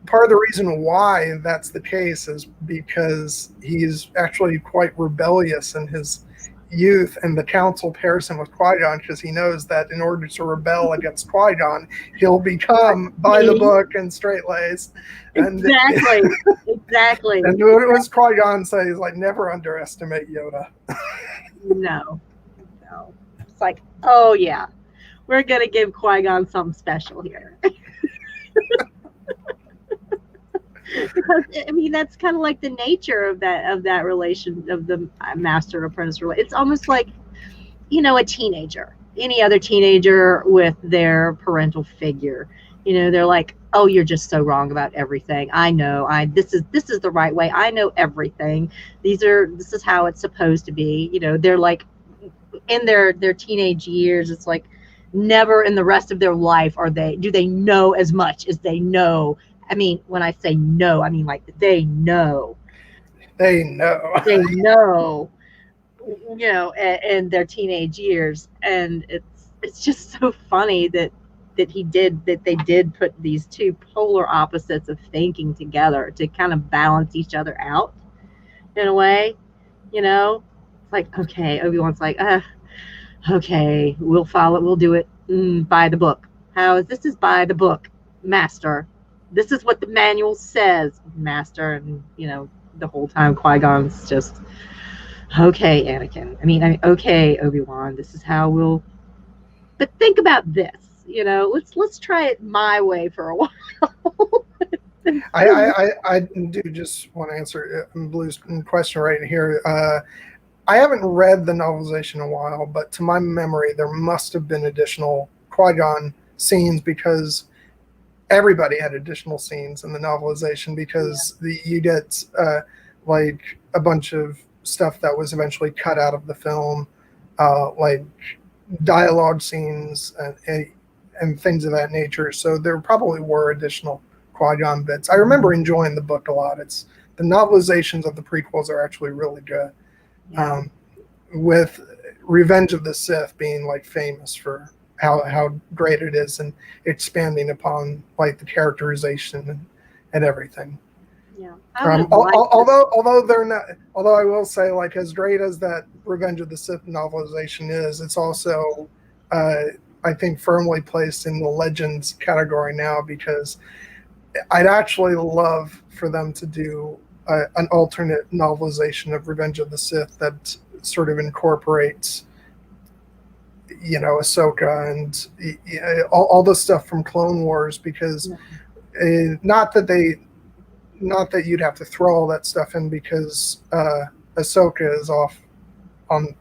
part of the reason why that's the case is because he's actually quite rebellious in his youth, and the council pairs him with Qui-Gon because he knows that in order to rebel against Qui-Gon, he'll become by the book and straight-laced. Exactly. And what was Qui-Gon say is like, never underestimate Yoda. No. It's like, oh yeah, we're gonna give Qui-Gon something special here. Because that's kind of like the nature of that relation, of the master apprentice relation. It's almost like a teenager, any other teenager with their parental figure. They're like, oh, you're just so wrong about everything. I know. This is the right way. I know everything. This is how it's supposed to be. They're like in their teenage years. It's like never in the rest of their life do they know as much as they know. I mean, when I say know, I mean like they know. They know. They know, in their teenage years, and it's just so funny that they did put these two polar opposites of thinking together to kind of balance each other out in a way. It's like, okay, Obi-Wan's like, okay, we'll do it by the book. This is by the book, Master. This is what the manual says, Master. And the whole time Qui-Gon's just, okay, Anakin. Okay, Obi-Wan. This is how we'll. But think about this. Let's try it my way for a while. I do just want to answer Blue's question right here. I haven't read the novelization in a while, but to my memory, there must have been additional Qui-Gon scenes because everybody had additional scenes in the novelization because you get like a bunch of stuff that was eventually cut out of the film, like dialogue scenes and things of that nature. So there probably were additional Qui-Gon bits. I remember enjoying the book a lot. The novelizations of the prequels are actually really good. Yeah. With Revenge of the Sith being like famous for how great it is and expanding upon like the characterization and everything. Yeah. Although I will say, like, as great as that Revenge of the Sith novelization is, it's also I think firmly placed in the Legends category now, because I'd actually love for them to do an alternate novelization of Revenge of the Sith that sort of incorporates, Ahsoka and all the stuff from Clone Wars, because not that you'd have to throw all that stuff in, because Ahsoka is off on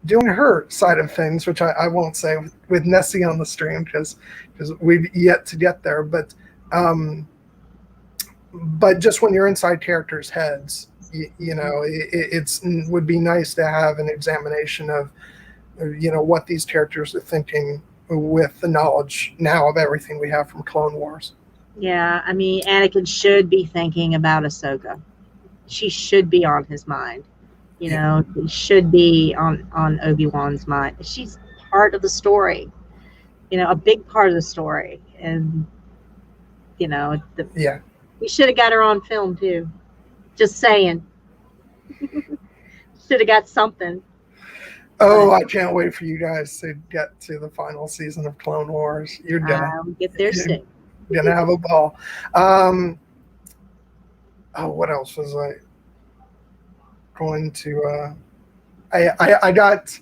doing her side of things, which I won't say with Nessie on the stream because we've yet to get there. But just when you're inside characters' heads, it would be nice to have an examination of what these characters are thinking with the knowledge now of everything we have from Clone Wars. Yeah, Anakin should be thinking about Ahsoka. She should be on his mind. She should be on Obi-Wan's mind. She's part of the story. A big part of the story. And we should have got her on film too. Just saying. Should have got something. Oh, I can't wait for you guys to get to the final season of Clone Wars. You're gonna get there soon. Gonna have a ball. What else was I going to? I got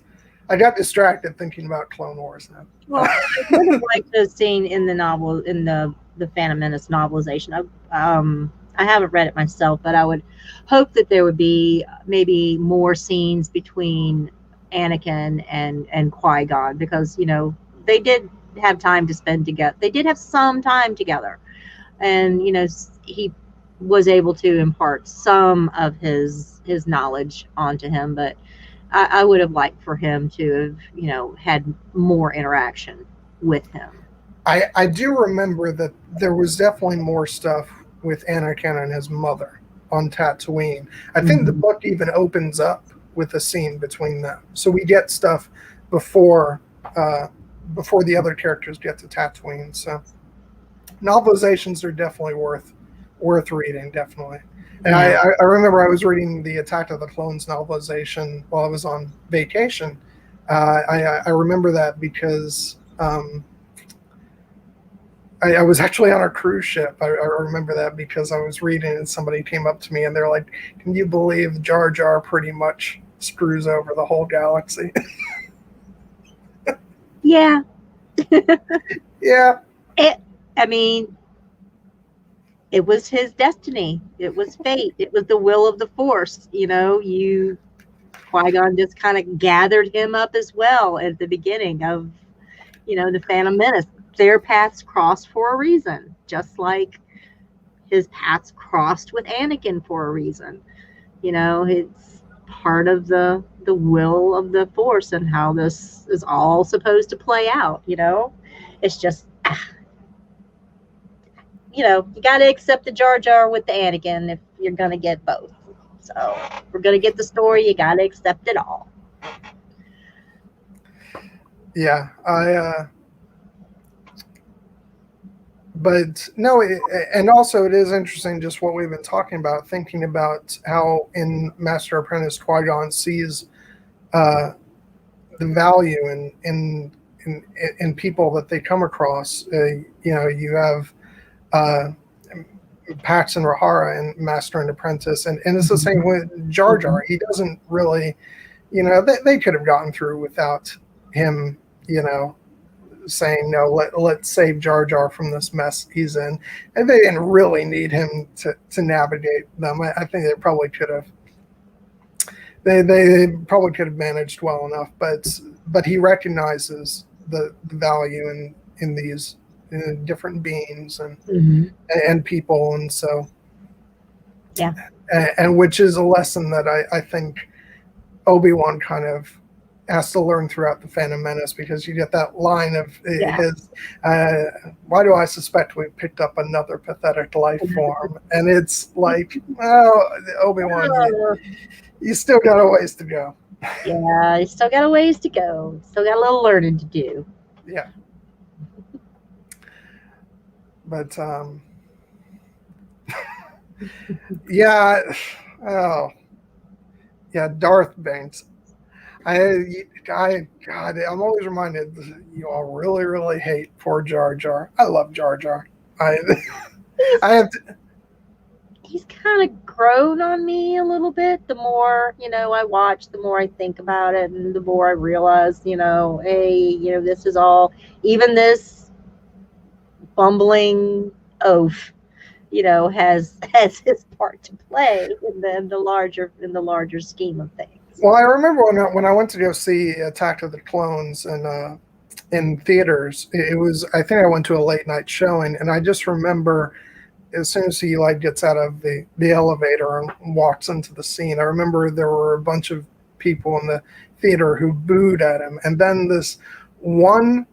distracted thinking about Clone Wars now. Well, I would have liked to have seen in the novel, in the Phantom Menace novelization. I haven't read it myself, but I would hope that there would be maybe more scenes between Anakin and Qui-Gon, because they did have time to spend together. They did have some time together, and he was able to impart some of his knowledge onto him. But I would have liked for him to have had more interaction with him. I do remember that there was definitely more stuff with Anakin and his mother on Tatooine. I think the book even opens up with a scene between them, so we get stuff before the other characters get to Tatooine. So novelizations are definitely worth reading, definitely. And I remember I was reading the Attack of the Clones novelization while I was on vacation. I remember that because I was actually on a cruise ship. I remember that because I was reading and somebody came up to me and they're like, "Can you believe Jar Jar pretty much screws over the whole galaxy?" Yeah. Yeah. It was his destiny. It was fate. It was the will of the Force. Qui-Gon just kind of gathered him up as well at the beginning of, the Phantom Menace. their paths crossed for a reason, just like his paths crossed with Anakin for a reason. It's part of the will of the Force and how this is all supposed to play out. It's just you got to accept the Jar Jar with the Anakin if you're gonna get both. So if we're gonna get the story, you got to accept it all. Yeah, but no, and also it is interesting just what we've been talking about, thinking about how in Master Apprentice Qui-Gon sees the value in people that they come across. You have Pax and Rahara and Master and Apprentice, and it's the same with Jar Jar. He doesn't really, they could have gotten through without him, saying no, let's save Jar Jar from this mess he's in, and they didn't really need him to navigate them. I think they probably could have. They probably could have managed well enough, but he recognizes the value in these different beings and people, and so yeah, and which is a lesson that I think Obi-Wan kind of has to learn throughout the Phantom Menace, because you get that line of his, why do I suspect we've picked up another pathetic life form? And it's like, Obi-Wan, you still got a ways to go. Yeah, you still got a ways to go. Still got a little learning to do. Yeah. But, yeah, Darth Banks. God, I'm always reminded you all really, really hate poor Jar Jar. I love Jar Jar. I have to. He's kind of grown on me a little bit. The more I watch, the more I think about it, and the more I realize, hey, this is all. Even this bumbling oaf, has his part to play in the larger scheme of things. Well, I remember when I went to go see Attack of the Clones in theaters. It was, I think I went to a late night showing, and I just remember as soon as he gets out of the elevator and walks into the scene, I remember there were a bunch of people in the theater who booed at him, and then this one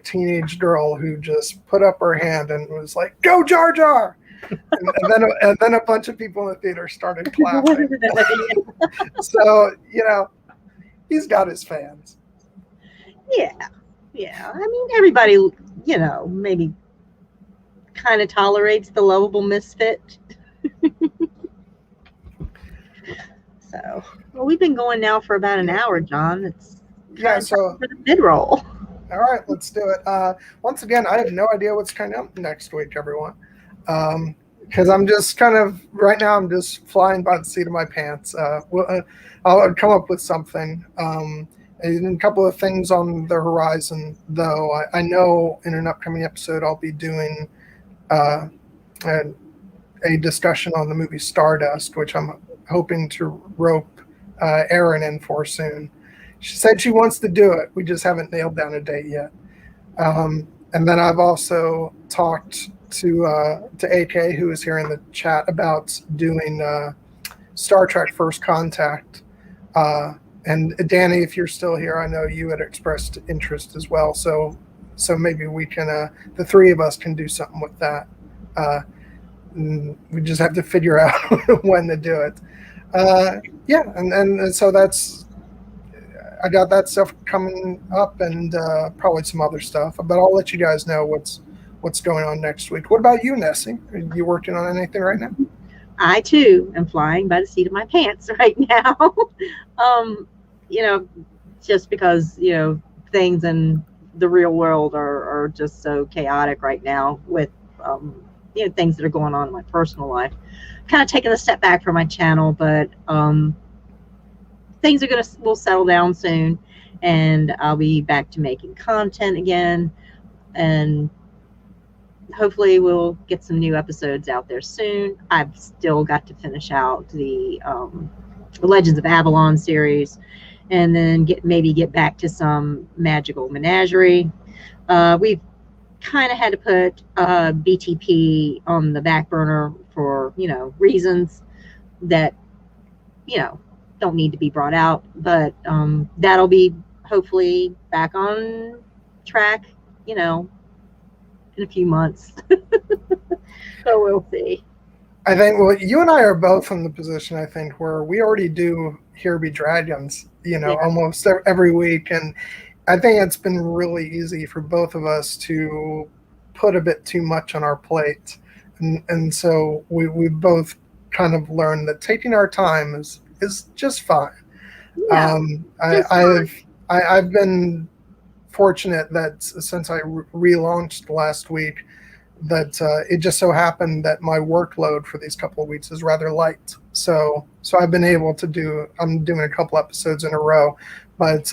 teenage girl who just put up her hand and was like, "Go Jar Jar!" and then a bunch of people in the theater started clapping. So he's got his fans. Yeah. I mean, everybody, maybe kind of tolerates the lovable misfit. So, well, we've been going now for about an hour, John. It's so for the mid-roll. All right, let's do it. Once again, I have no idea what's coming up next week, everyone. Because I'm just kind of, right now, I'm just flying by the seat of my pants. I'll come up with something. And a couple of things on the horizon, though. I know in an upcoming episode I'll be doing a discussion on the movie Stardust, which I'm hoping to rope Erin in for soon. She said she wants to do it. We just haven't nailed down a date yet. And then I've also talked to AK, who is here in the chat, about doing Star Trek First Contact. And Danny, if you're still here, I know you had expressed interest as well. So maybe we can, the three of us can do something with that. We just have to figure out when to do it. And so I got that stuff coming up, and probably some other stuff. But I'll let you guys know what's going on next week. What about you, Nessie? Are you working on anything right now? I too am flying by the seat of my pants right now. Just because things in the real world are just so chaotic right now with things that are going on in my personal life. Kind of taking a step back from my channel, but things will settle down soon, and I'll be back to making content again, and hopefully we'll get some new episodes out there soon. I've still got to finish out the Legends of Avalon series, and then get back to some Magical Menagerie. We've kind of had to put BTP on the back burner for, reasons that, don't need to be brought out. But that'll be hopefully back on track, in a few months. So we'll see. I think, well, you and I are both in the position, I think, where we already do Here Be Dragons, almost every week. And I think it's been really easy for both of us to put a bit too much on our plate. And so we both kind of learned that taking our time is just fine. Yeah, I've been fortunate that since I relaunched last week, that it just so happened that my workload for these couple of weeks is rather light. So I've been able to I'm doing a couple episodes in a row, but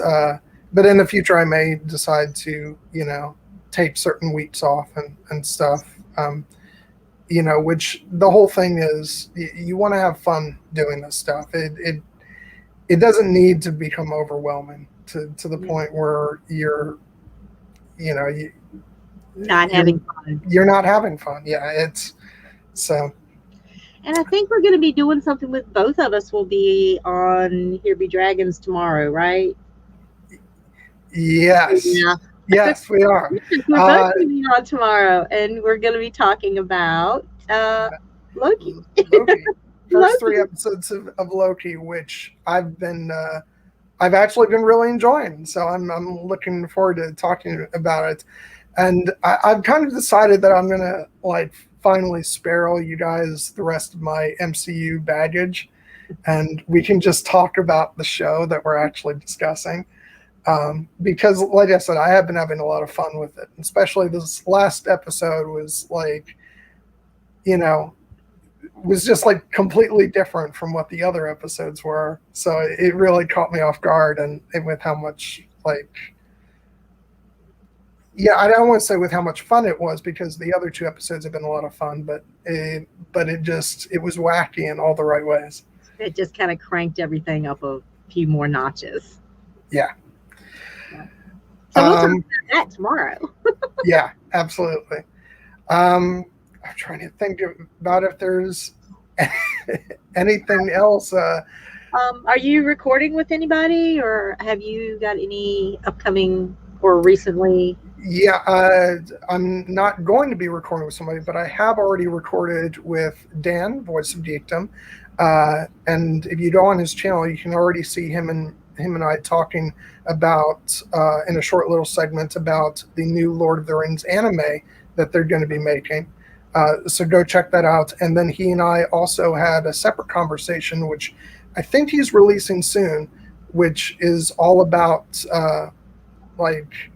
in the future I may decide to, take certain weeks off and stuff. Which the whole thing is you want to have fun doing this stuff. It doesn't need to become overwhelming to the point where you're not having fun. You're not having fun. Yeah, it's so. And I think we're going to be doing something with both of us. Will be on Here Be Dragons tomorrow, right? Yes. Yeah. Yes, we are. We're both going to be on tomorrow, and we're going to be talking about Loki. First 3 episodes of Loki, which I've actually been really enjoying. So I'm looking forward to talking about it. And I've kind of decided that I'm going to finally spare all you guys the rest of my MCU baggage, and we can just talk about the show that we're actually discussing. Because like I said, I have been having a lot of fun with it, especially this last episode was was just completely different from what the other episodes were. So it really caught me off guard, and with how much I don't want to say with how much fun it was, because the other 2 episodes have been a lot of fun, but it was wacky in all the right ways. It just kind of cranked everything up a few more notches. Yeah. So we'll talk about that tomorrow. Yeah, absolutely. I'm trying to think about if there's anything else. Are you recording with anybody, or have you got any upcoming or recently? Yeah, I'm not going to be recording with somebody, but I have already recorded with Dan, Voice of Geekdom. And if you go on his channel, you can already see him and I talking about, in a short little segment, about the new Lord of the Rings anime that they're going to be making. So go check that out. And then he and I also had a separate conversation, which I think he's releasing soon, which is all about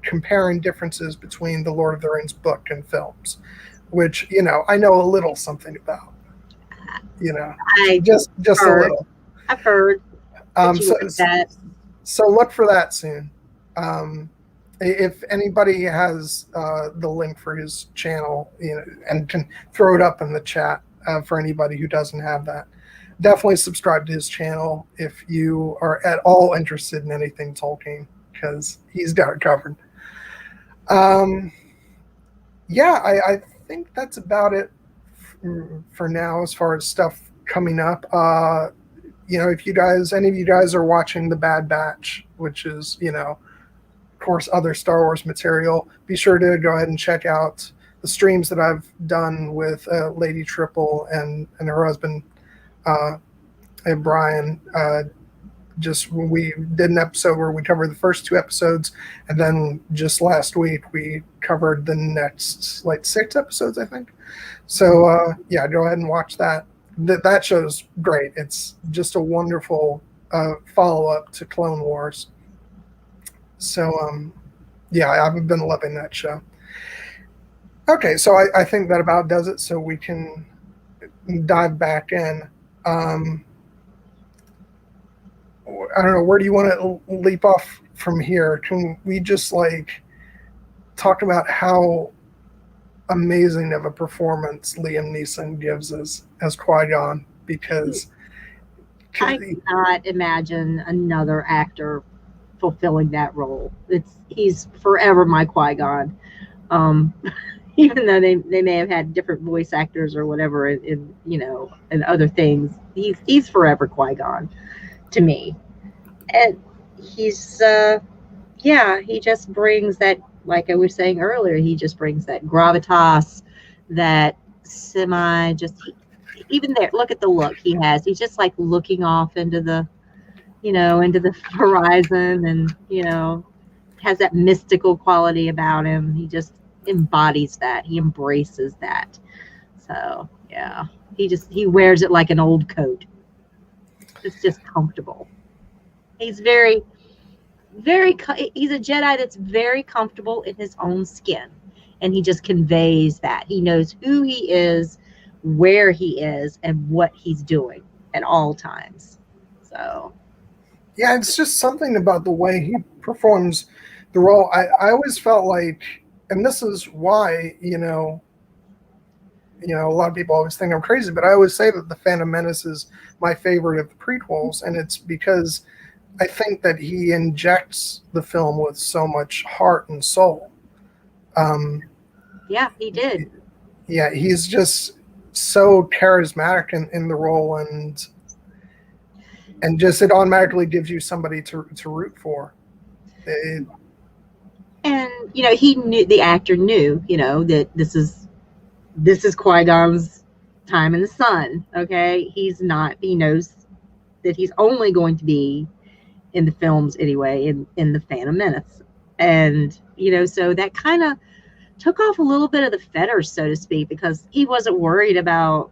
comparing differences between the Lord of the Rings book and films, which, I know a little something about, just a little. I've heard. So look for that soon. If anybody has the link for his channel, and can throw it up in the chat for anybody who doesn't have that, definitely subscribe to his channel if you are at all interested in anything Tolkien, because he's got it covered. I think that's about it for now as far as stuff coming up. If any of you guys are watching The Bad Batch, which is, of course, other Star Wars material, be sure to go ahead and check out the streams that I've done with Lady Triple and her husband, Brian. We did an episode where we covered the first 2 episodes, and then just last week we covered the next 6 episodes, I think. So go ahead and watch that. That show's great. It's just a wonderful follow-up to Clone Wars. So I've been loving that show. Okay, so I think that about does it, so we can dive back in. I don't know, where do you want to leap off from here? Can we just talk about how amazing of a performance Liam Neeson gives us as Qui-Gon? Because I cannot imagine another actor fulfilling that role. He's forever my Qui-Gon. Um, even though they may have had different voice actors or whatever in other things, he's forever Qui-Gon to me. And he's yeah, he just brings that, like I was saying earlier, he just brings that gravitas, that semi just even there, look at the look he has. He's just like looking off into the into the horizon, and has that mystical quality about him. He just embodies that. He embraces that. So yeah, he wears it like an old coat. It's just comfortable. He's he's a Jedi that's very comfortable in his own skin, and he just conveys that. He knows who he is, where he is, and what he's doing at all times. So Yeah, it's just something about the way he performs the role. I always felt like, and this is why, a lot of people always think I'm crazy, but I always say that the Phantom Menace is my favorite of the prequels, and it's because I think that he injects the film with so much heart and soul. yeah, he did. Yeah, he's just so charismatic in the role, and just it automatically gives you somebody to root for. And he knew, the actor knew, that this is Qui-Gon's time in the sun. Okay, he knows that he's only going to be in the films anyway, in the Phantom Menace, and so that kind of took off a little bit of the fetters, so to speak, because he wasn't worried about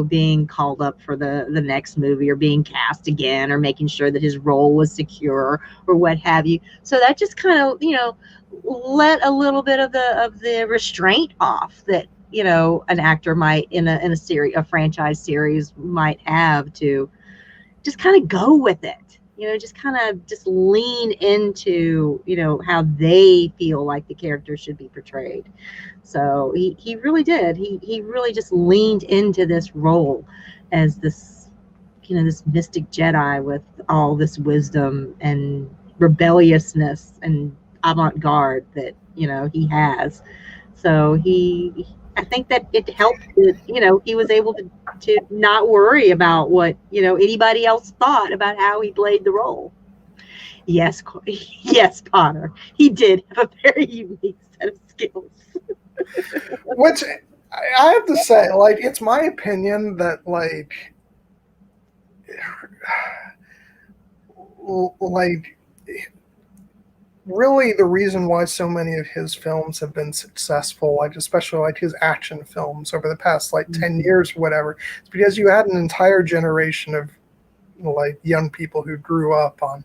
being called up for the next movie, or being cast again, or making sure that his role was secure, or what have you. So that just kind of let a little bit of the restraint off that an actor might in a franchise series might have, to just kind of go with it. Just kind of just lean into how they feel like the character should be portrayed. So he really did. He really just leaned into this role as this this mystic Jedi with all this wisdom and rebelliousness and avant-garde that he has. So I think that it helped that he was able to not worry about what anybody else thought about how he played the role. Yes, yes, Potter. He did have a very unique set of skills. Which I have to say, like, it's my opinion that like really the reason why so many of his films have been successful, like especially like his action films over the past like 10 years or whatever, it's because you had an entire generation of like young people who grew up on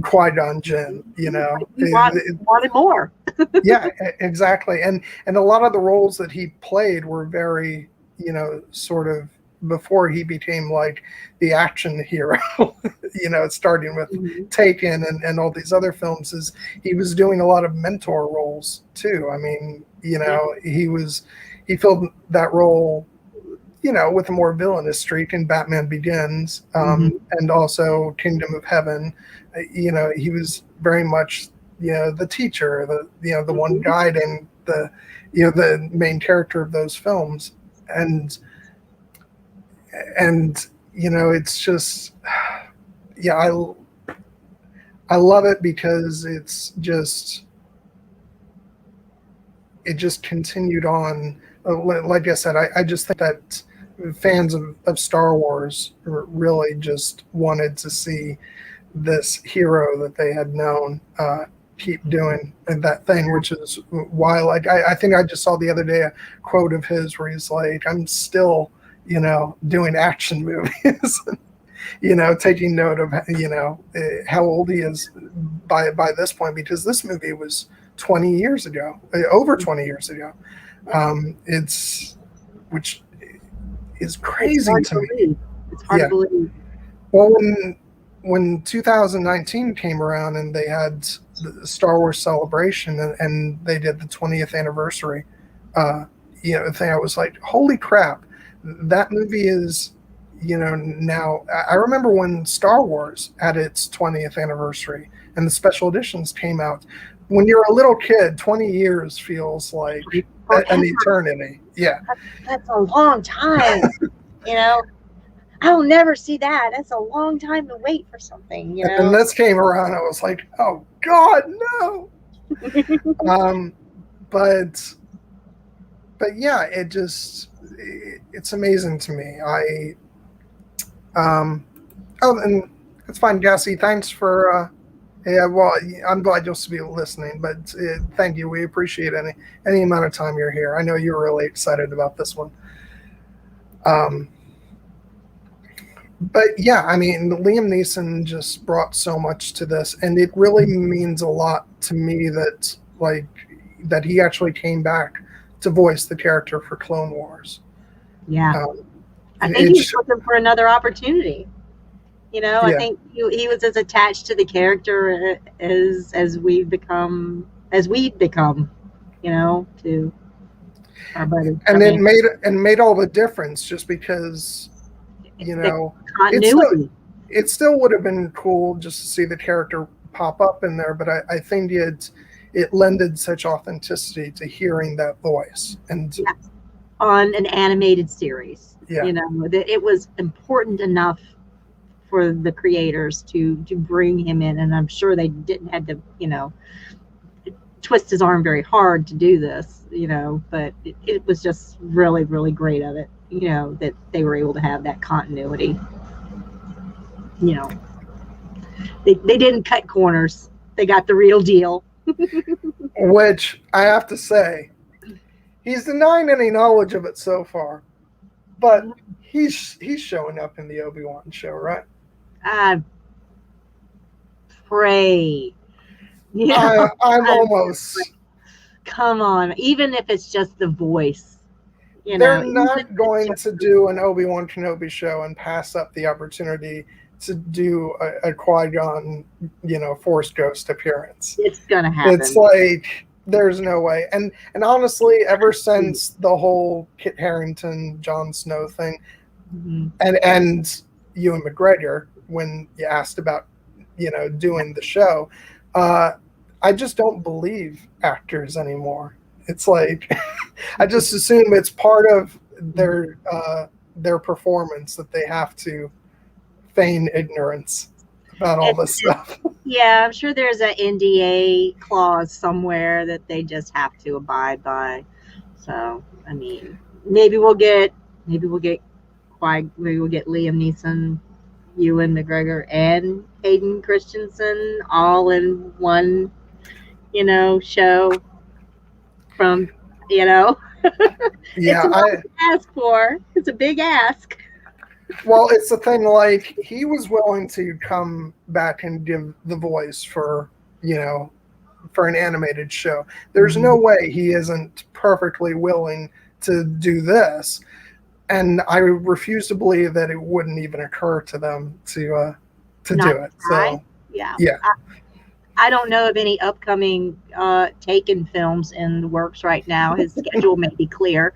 Qui-Gon Jinn, He wanted more. Yeah, exactly. And a lot of the roles that he played were very, sort of before he became like the action hero, starting with Taken and all these other films, is he was doing a lot of mentor roles too. I mean, he filled that role, with a more villainous streak in Batman Begins, and also Kingdom of Heaven. He was very much the teacher, the one guiding the main character of those films, and it's just I love it because it just continued on. Like I said, I just think that fans of Star Wars really just wanted to see this hero that they had known keep doing that thing, which is why, like, I think I just saw the other day a quote of his where he's like, I'm still, doing action movies, taking note of, how old he is by this point, because this movie was 20 years ago, over 20 years ago. Which is crazy to me. It's hard to believe. Well, when 2019 came around and they had the Star Wars Celebration and they did the 20th anniversary thing, I was like, holy crap, that movie is now I remember when Star Wars had its 20th anniversary and the special editions came out. When you're a little kid, 20 years feels like an eternity. Yeah. That's a long time. I'll never see that. That's a long time to wait for something, And this came around, I was like, oh God, no. But yeah, it's amazing to me. And it's fine, Jesse. Thanks for well, I'm glad you'll be listening, but thank you. We appreciate any amount of time you're here. I know you're really excited about this one. But yeah, I mean, Liam Neeson just brought so much to this, and it really means a lot to me that he actually came back to voice the character for Clone Wars. Yeah, I think he's looking for another opportunity. I think he was as attached to the character as we've become, to our buddy. And it made all the difference, just because. Continuity. It still would have been cool just to see the character pop up in there, but I think it lended such authenticity to hearing that voice. And on an animated series, that it was important enough for the creators to bring him in, and I'm sure they didn't have to, twist his arm very hard to do this, but it was just really, really great of it. That they were able to have that continuity. They didn't cut corners. They got the real deal. Which I have to say, he's denying any knowledge of it so far, but he's showing up in the Obi-Wan show, right? I pray. I'm almost. Come on, even if it's just the voice. They're not going to do an Obi-Wan Kenobi show and pass up the opportunity to do a Qui-Gon, Force Ghost appearance. It's gonna happen. It's like there's no way. And honestly, ever since the whole Kit Harington, Jon Snow thing, and Ewan McGregor, when you asked about doing the show, I just don't believe actors anymore. It's like I just assume it's part of their performance that they have to feign ignorance about all this stuff. Yeah, I'm sure there's an NDA clause somewhere that they just have to abide by. So, I mean, maybe we'll get Liam Neeson, Ewan McGregor, and Hayden Christensen all in one, show. From yeah, it's a lot to ask for. It's a big ask. Well, it's the thing. Like, he was willing to come back and give the voice for an animated show. There's no way he isn't perfectly willing to do this, and I refuse to believe that it wouldn't even occur to them to do it. So yeah. I don't know of any upcoming Taken films in the works right now. His schedule may be clear.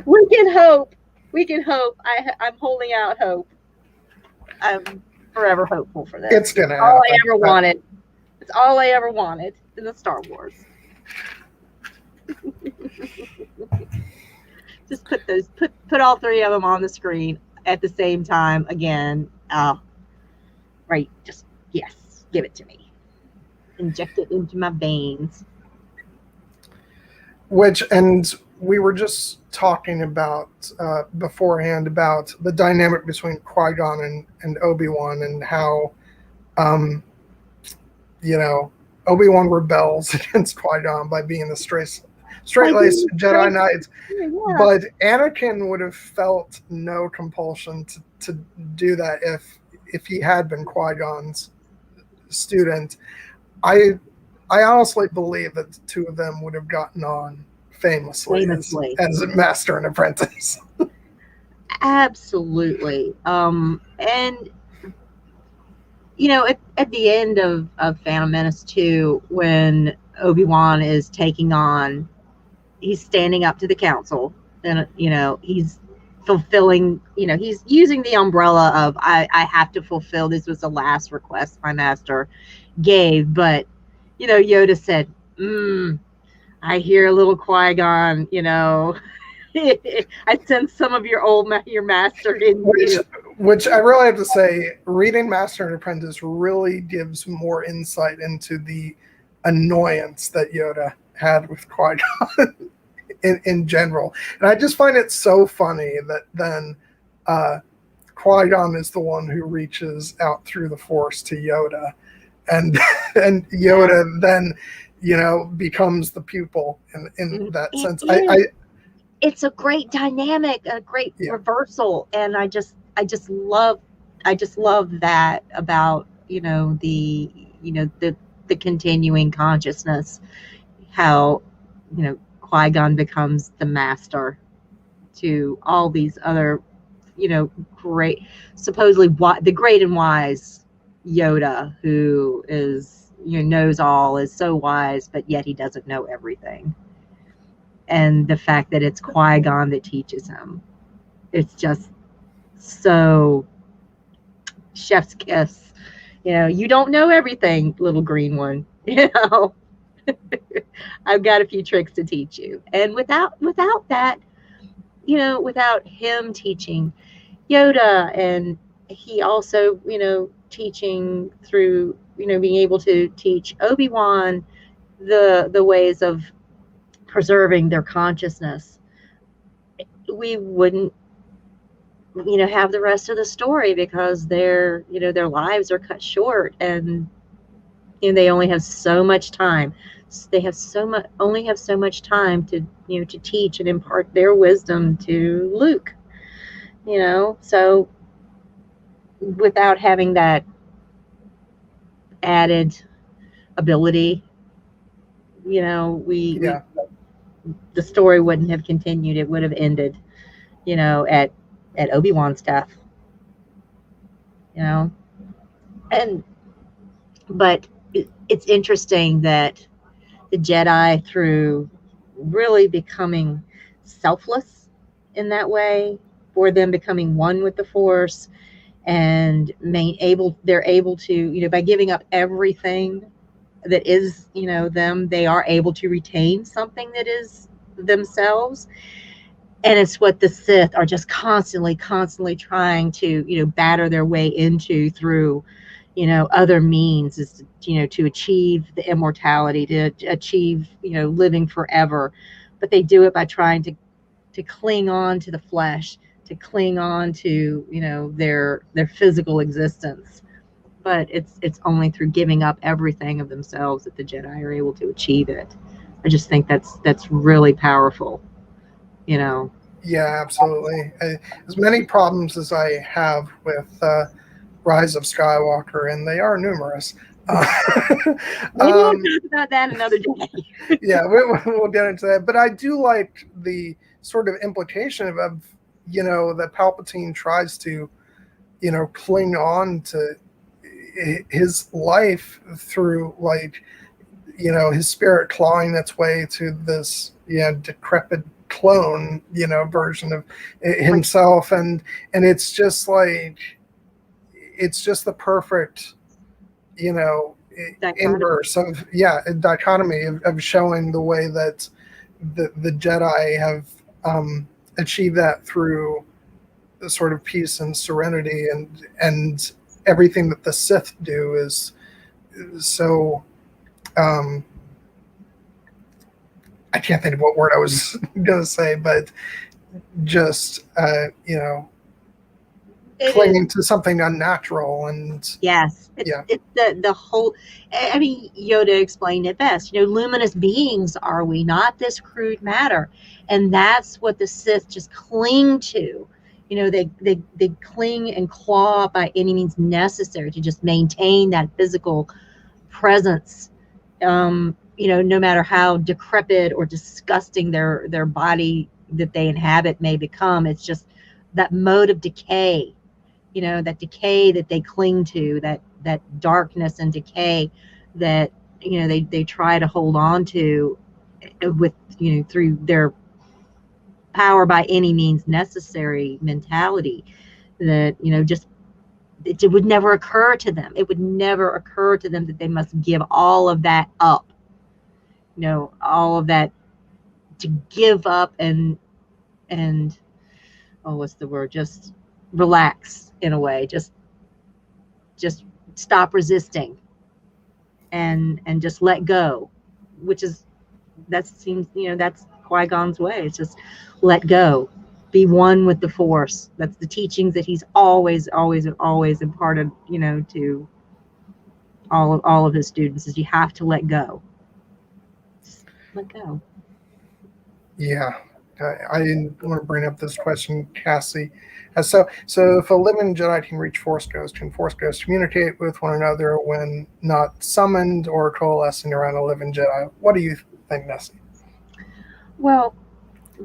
We can hope. I'm holding out hope. I'm forever hopeful for this. It's gonna happen. All I ever wanted. It's all I ever wanted in the Star Wars. Just put all three of them on the screen at the same time again. Right, just yes, give it to me. Inject it into my veins. And we were just talking about beforehand about the dynamic between Qui-Gon and Obi-Wan, and how Obi-Wan rebels against Qui-Gon by being the straight-laced Jedi Knight. Yeah. But Anakin would have felt no compulsion to do that if he had been Qui-Gon's student. I honestly believe that the two of them would have gotten on famously. As Master and Apprentice. Absolutely. And at the end of Phantom Menace 2, when Obi-Wan is he's standing up to the council, and he's fulfilling, he's using the umbrella of I have to fulfill, this was the last request my master gave. But Yoda said, I hear a little Qui-Gon, I sense some of your master in you. Which I really have to say, reading Master and Apprentice really gives more insight into the annoyance that Yoda had with Qui-Gon in general. And I just find it so funny that then Qui-Gon is the one who reaches out through the Force to Yoda, and and Yoda then becomes the pupil in that sense. It's a great dynamic, a great reversal, and I just love that about the continuing consciousness, how Qui-Gon becomes the master to all these other great, supposedly the great and wise Yoda, who is knows all, is so wise, but yet he doesn't know everything. And the fact that it's Qui-Gon that teaches him, it's just so chef's kiss. You don't know everything, little green one. I've got a few tricks to teach you. And without that, without him teaching Yoda, and he also, teaching through, being able to teach Obi-Wan the ways of preserving their consciousness, we wouldn't have the rest of the story, because their lives are cut short, and they only have so much time. They have only have so much time to to teach and impart their wisdom to Luke. So without having that added ability, the story wouldn't have continued. It would have ended, at Obi-Wan's death. But it's interesting that the Jedi, through really becoming selfless in that way, for them becoming one with the Force, and they're able to, by giving up everything that is them, they are able to retain something that is themselves. And it's what the Sith are just constantly trying to batter their way into through other means, is to achieve the immortality, to achieve living forever. But they do it by trying to cling on to the flesh, to cling on to their physical existence. But it's only through giving up everything of themselves that the Jedi are able to achieve it. I just think that's really powerful. Yeah, absolutely. As many problems as I have with Rise of Skywalker, and they are numerous. Maybe we'll talk about that another day. Yeah, we'll get into that. But I do like the sort of implication of that Palpatine tries to cling on to his life through his spirit clawing its way to this decrepit clone version of himself, and it's just the perfect inverse of a dichotomy of showing the way that the Jedi have achieved that through the sort of peace and serenity, and everything that the Sith do is so I can't think of what word I was going to say, but just clinging to something unnatural. And yes, it's the whole. I mean, Yoda explained it best. Luminous beings are we, not this crude matter, and that's what the Sith just cling to. They cling and claw by any means necessary to just maintain that physical presence. No matter how decrepit or disgusting their body that they inhabit may become, it's just that mode of decay, that decay that they cling to, that darkness and decay that they try to hold on to with through their power by any means necessary mentality that, just it would never occur to them. It would never occur to them that they must give all of that up, all of that, to give up and oh, what's the word? Just relax in a way. Just stop resisting and just let go, which is, that's Qui-Gon's way. It's just let go, be one with the Force. That's the teachings that he's always imparted, to all of his students, is you have to let go. Just let go. Yeah. I didn't want to bring up this question, Cassie. So if a living Jedi can reach Force Ghosts, can Force Ghosts communicate with one another when not summoned or coalescing around a living Jedi? What do you think, Nessie? Well,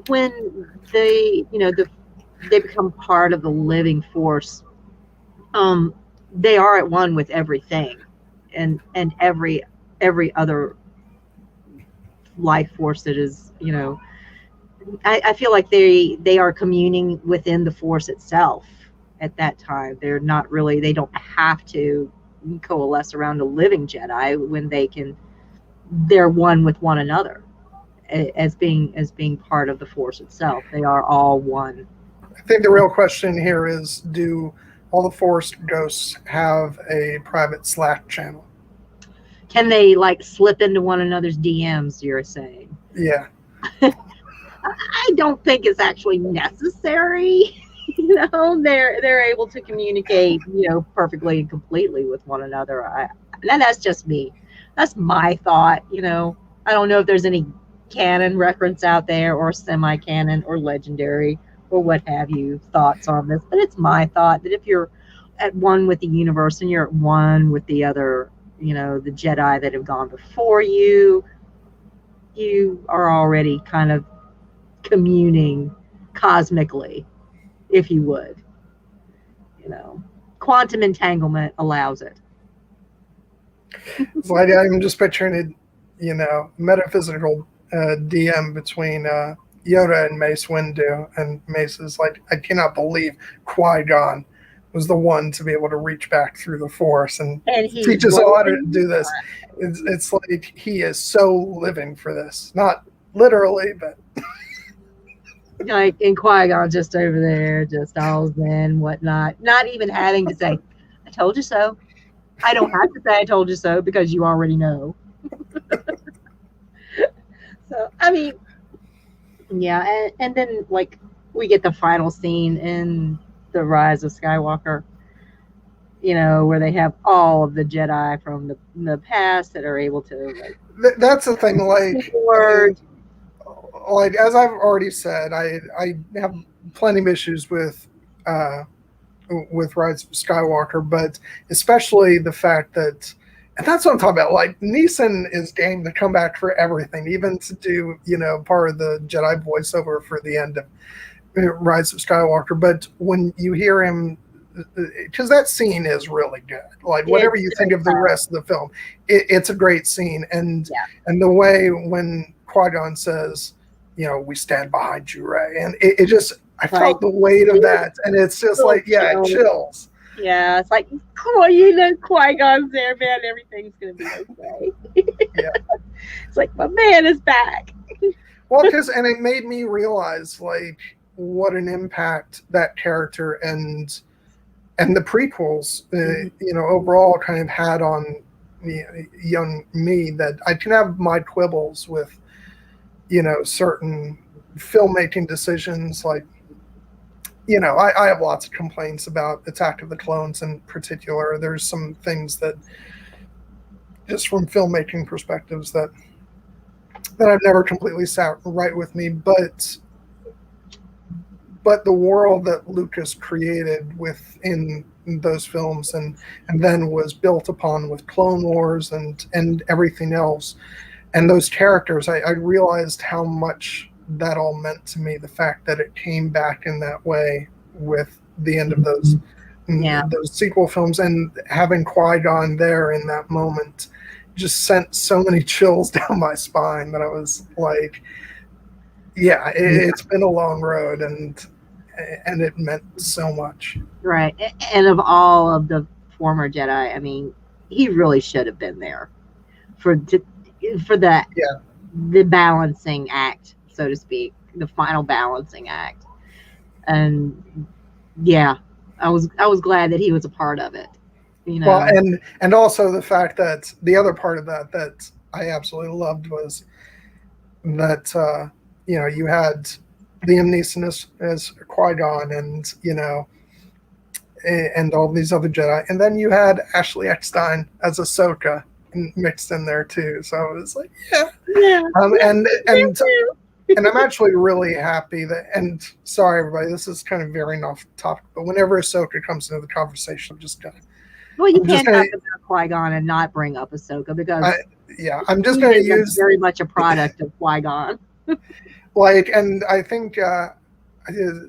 when they become part of the living Force, they are at one with everything, and every other life force that is, I feel like they are communing within the Force itself at that time. They're not really, they don't have to coalesce around a living Jedi when they're one with one another as being part of the Force itself. They are all one. I think the real question here is, do all the Force Ghosts have a private Slack channel? Can they slip into one another's DMs, you're saying? Yeah. I don't think it's actually necessary. They're able to communicate, perfectly and completely with one another. And that's just me. That's my thought. I don't know if there's any canon reference out there, or semi-canon or legendary or what have you thoughts on this, but it's my thought that if you're at one with the universe and you're at one with the other, the Jedi that have gone before you are already kind of communing cosmically, if you would. Quantum entanglement allows it. It's like I'm just picturing it, metaphysical DM between Yoda and Mace Windu, and Mace is like, I cannot believe Qui-Gon was the one to be able to reach back through the Force and teach us all how to do this. It's like he is so living for this, not literally, but and Qui-Gon just over there, just all zen, whatnot, not even having to say, I told you so. I don't have to say I told you so, because you already know. So, I mean, yeah, and then we get the final scene in The Rise of Skywalker, where they have all of the Jedi from the past that are able to that's the thing, as I've already said, I have plenty of issues with Rise of Skywalker, but especially the fact that, and that's what I'm talking about, Neeson is game to come back for everything, even to do, part of the Jedi voiceover for the end of Rise of Skywalker. But when you hear him, because that scene is really good, whatever you think of the rest of the film, it's a great scene. And the way when Qui-Gon says, we stand behind you, Rey, and it just, I felt the weight of that, and it's just it chills. Yeah, it's like, Qui-Gon's there, man, everything's gonna be okay. Yeah. It's like, my man is back. Well, and it made me realize what an impact that character and the prequels, overall kind of had on young me, that I can have my quibbles with, certain filmmaking decisions. I have lots of complaints about Attack of the Clones in particular. There's some things that, just from filmmaking perspectives, that I've never completely sat right with me, but the world that Lucas created within those films and then was built upon with Clone Wars and everything else, and those characters, I realized how much that all meant to me. The fact that it came back in that way with the end of those sequel films, and having Qui-Gon there in that moment just sent so many chills down my spine that I was like, yeah, it's been a long road, and it meant so much. Right. And of all of the former Jedi, I mean, he really should have been there for for Yeah. the balancing act, so to speak, the final balancing act. And yeah, I was glad that he was a part of it. You Well, know. and also the fact that the other part of that I absolutely loved was that you had Liam Neeson as Qui-Gon, and and all these other Jedi, and then you had Ashley Eckstein as Ahsoka mixed in there too. So it was like, yeah, Yeah. and I'm actually really happy that. And sorry, everybody, this is kind of veering off topic, but whenever Ahsoka comes into the conversation, Well, you I'm just can't gonna, talk about Qui-Gon and not bring up Ahsoka because I'm just he gonna is use very much a product of Qui-Gon. and I think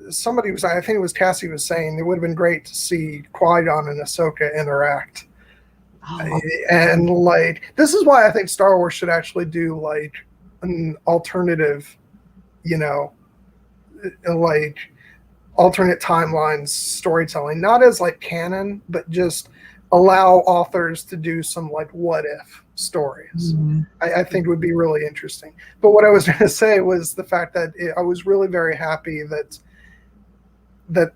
somebody was, I think it was Cassie was saying it would have been great to see Qui-Gon and Ahsoka interact. Oh, And like, this is why I think Star Wars should actually do like an alternative, you know, like alternate timelines storytelling, not as like canon, but just allow authors to do some like what if stories. mm-hmm. I think would be really interesting. But what I was going to say was the fact that I was really very happy that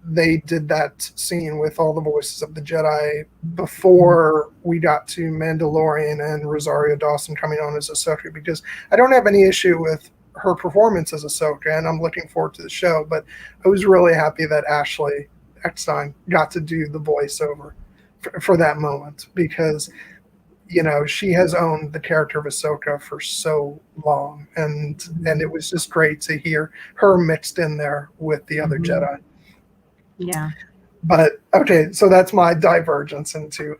they did that scene with all the voices of the Jedi before we got to Mandalorian and Rosario Dawson coming on as Ahsoka, because I don't have any issue with her performance as Ahsoka, and I'm looking forward to the show, but I was really happy that Ashley Eckstein got to do the voiceover for that moment, because she has owned the character of Ahsoka for so long, and it was just great to hear her mixed in there with the other Jedi. Yeah. But okay, so that's my divergence into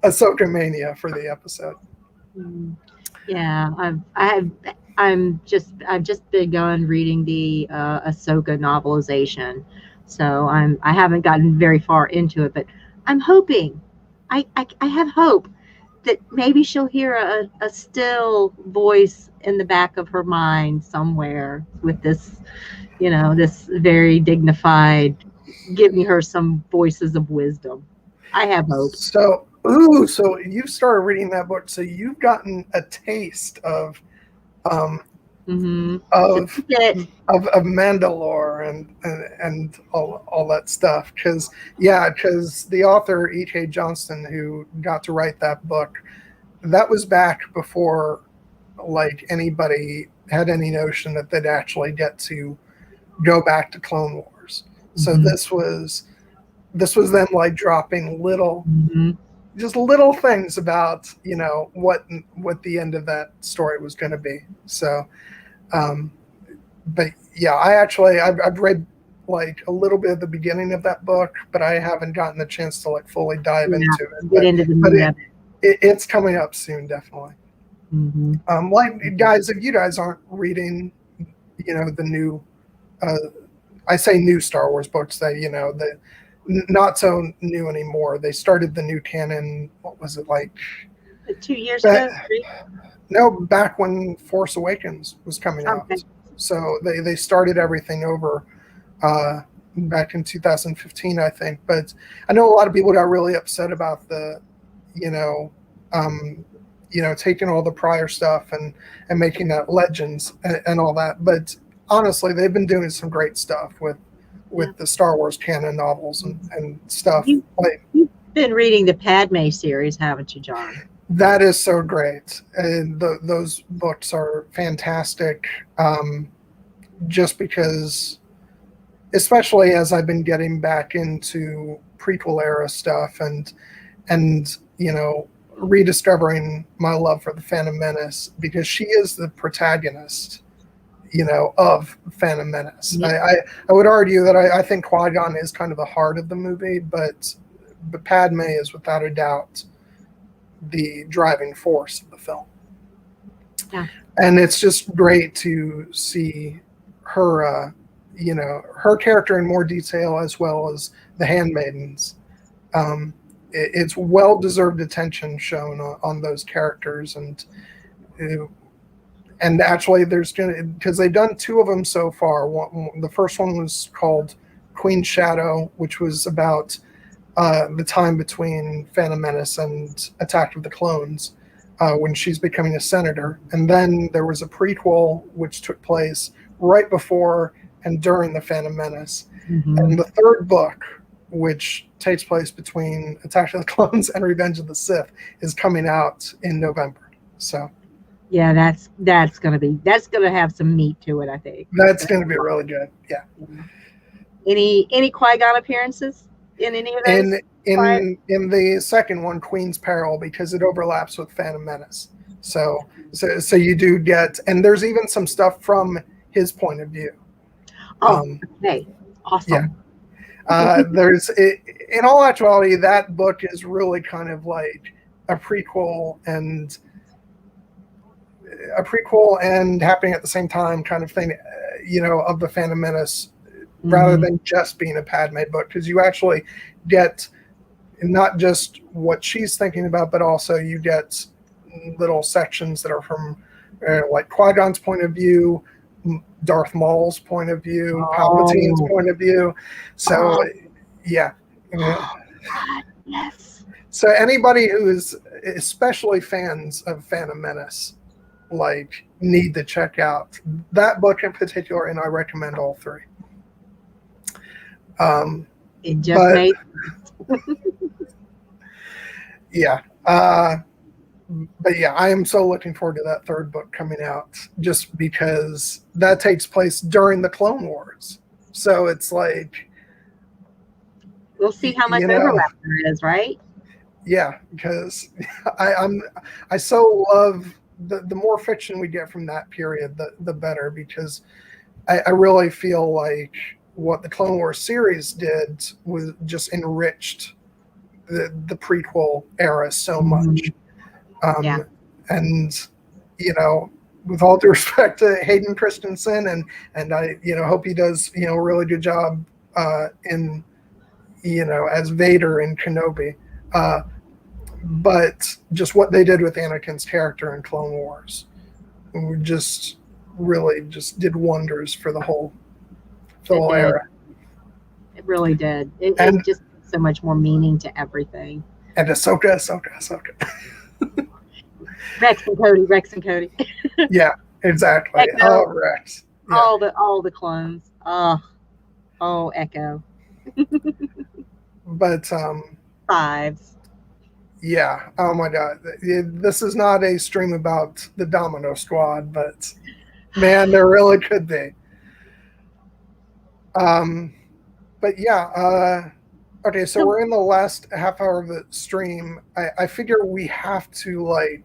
Ahsoka mania for the episode. Yeah, I've just begun reading the Ahsoka novelization, so I haven't gotten very far into it, but I'm hoping, I have hope that maybe she'll hear a still voice in the back of her mind somewhere with this, this very dignified, giving her some voices of wisdom. I have hope. So you've started reading that book, so you've gotten a taste of Mm-hmm. of Mandalore and all that stuff, because the author E.K. Johnston, who got to write that book, that was back before like anybody had any notion that they'd actually get to go back to Clone Wars. So this was them like dropping just little things about what the end of that story was going to be. So but yeah, I've read like a little bit of the beginning of that book, but I haven't gotten the chance to like fully dive into it. Get into the meat of it. It's coming up soon, definitely. Like, guys, if you guys aren't reading, the new, I say new Star Wars books, that the not so new anymore. They started the new canon. What was it, like 2 years ago? No, back when Force Awakens was coming out. So they started everything over back in 2015, I think. But I know a lot of people got really upset about the, taking all the prior stuff and making that Legends and all that. But honestly, they've been doing some great stuff with the Star Wars canon novels and stuff. You've been reading the Padme series, haven't you, John? That is so great. And those books are fantastic. Just because, especially as I've been getting back into prequel era stuff and rediscovering my love for the Phantom Menace, because she is the protagonist, of Phantom Menace. Yeah. I would argue that I think Qui-Gon is kind of the heart of the movie, but Padme is without a doubt the driving force of the film. Yeah. And it's just great to see her, her character in more detail, as well as the handmaidens. It's well-deserved attention shown on those characters, and And actually, because they've done 2 of them so far. The first one was called Queen Shadow, which was about the time between Phantom Menace and Attack of the Clones, when she's becoming a senator. And then there was a prequel which took place right before and during the Phantom Menace. Mm-hmm. And the third book, which takes place between Attack of the Clones and Revenge of the Sith, is coming out in November. So yeah, that's gonna have some meat to it, I think. that's going to be really good. Yeah. Any Qui-Gon appearances in any of those? In the second one, Queen's Peril, because it overlaps with Phantom Menace. So you do get, and there's even some stuff from his point of view. Okay, awesome. Yeah. In all actuality, that book is really kind of like a prequel and happening at the same time kind of thing, of the Phantom Menace, rather than just being a Padme book, because you actually get not just what she's thinking about, but also you get little sections that are from like Qui-Gon's point of view, Darth Maul's point of view, Palpatine's point of view. So, yeah. Yes. So anybody who is especially fans of Phantom Menace, like, need to check out that book in particular, and I recommend all 3. It just made. Yeah. But yeah, I am so looking forward to that third book coming out, just because that takes place during the Clone Wars. So it's like, we'll see how much overlap there is, right? Yeah, because I so love the more fiction we get from that period, the better, because I really feel like what the Clone Wars series did was just enriched the prequel era so much. And with all due respect to Hayden Christensen, and I hope he does a really good job in as Vader and Kenobi, but just what they did with Anakin's character in Clone Wars just really just did wonders for the whole era. It really did. It just so much more meaning to everything. And Ahsoka. Rex and Cody. Yeah, exactly. Echo. Rex. Yeah. All the clones. Oh, Echo. But 5s. Yeah. Oh my God. This is not a stream about the Domino Squad, but man, there really could be. But yeah. Okay, so we're in the last half hour of the stream. I figure we have to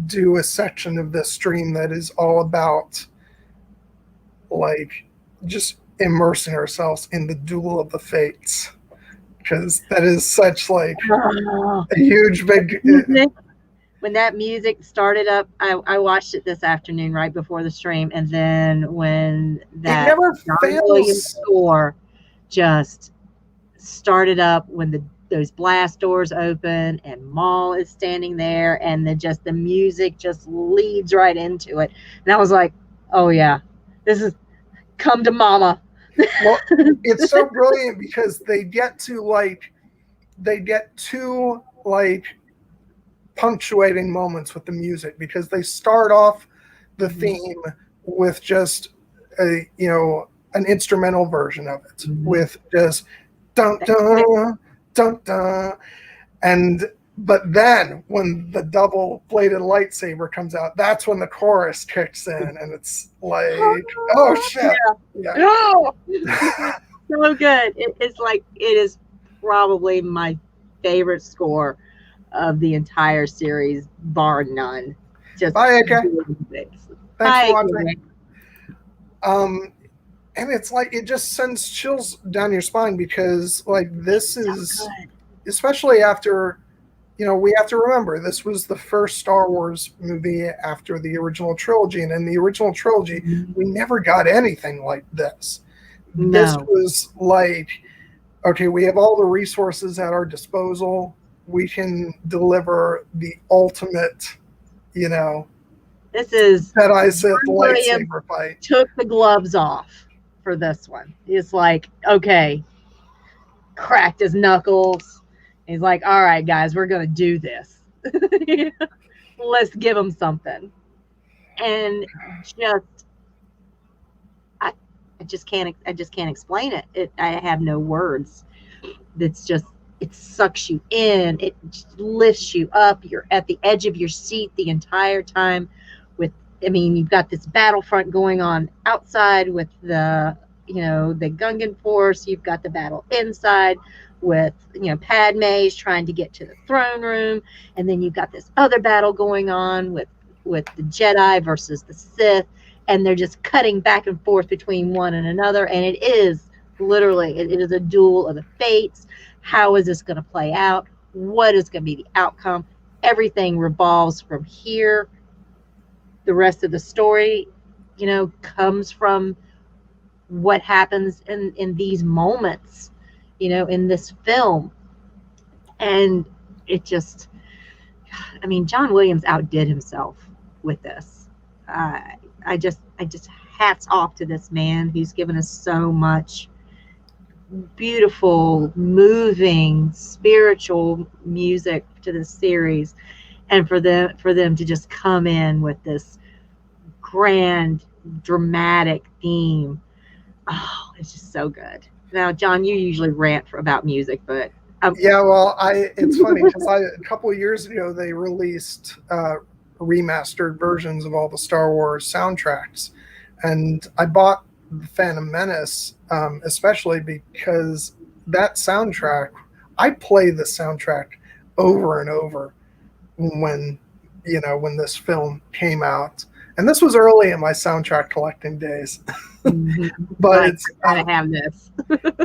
do a section of this stream that is all about just immersing ourselves in the Duel of the Fates, because that is such a huge big when that music started up. I watched it this afternoon right before the stream, and then when that Williams score just started up, when those blast doors open and Maul is standing there, and the music just leads right into it, and I was like, oh yeah, this is come to mama. Well, it's so brilliant because they get two punctuating moments with the music, because they start off the theme with just an instrumental version of it, with just dun dun dun dun, but then when the double-bladed lightsaber comes out, that's when the chorus kicks in, and it's like, oh shit! Yeah. Oh, so good. It is probably my favorite score of the entire series, bar none. Just bye, AK. Thanks for watching. And it's it just sends chills down your spine, because this is so, especially after. We have to remember, this was the first Star Wars movie after the original trilogy, and in the original trilogy, we never got anything like this. No. This was okay, we have all the resources at our disposal. We can deliver the ultimate, the This is Jedi Sith Williams lightsaber fight. took the gloves off for this one. He's like, okay, cracked his knuckles. He's like, all right, guys, we're gonna do this. Let's give him something. And just, I just can't explain it. I have no words. It's just, it sucks you in. It just lifts you up. You're at the edge of your seat the entire time. You've got this battlefront going on outside with the Gungan force. You've got the battle inside with, Padme's trying to get to the throne room. And then you've got this other battle going on with the Jedi versus the Sith. And they're just cutting back and forth between one and another. And it is literally, it is a duel of the fates. How is this going to play out? What is going to be the outcome? Everything revolves from here. The rest of the story, comes from what happens in these moments, in this film. And it just, John Williams outdid himself with this. I just hats off to this man who's given us so much beautiful, moving, spiritual music to this series. And for them to just come in with this grand, dramatic theme, it's just so good. Now, John, you usually rant about music, but yeah, well, it's funny because a couple of years ago they released remastered versions of all the Star Wars soundtracks, and I bought the Phantom Menace, especially because that soundtrack, I play the soundtrack over and over when this film came out, and this was early in my soundtrack collecting days. But I have this.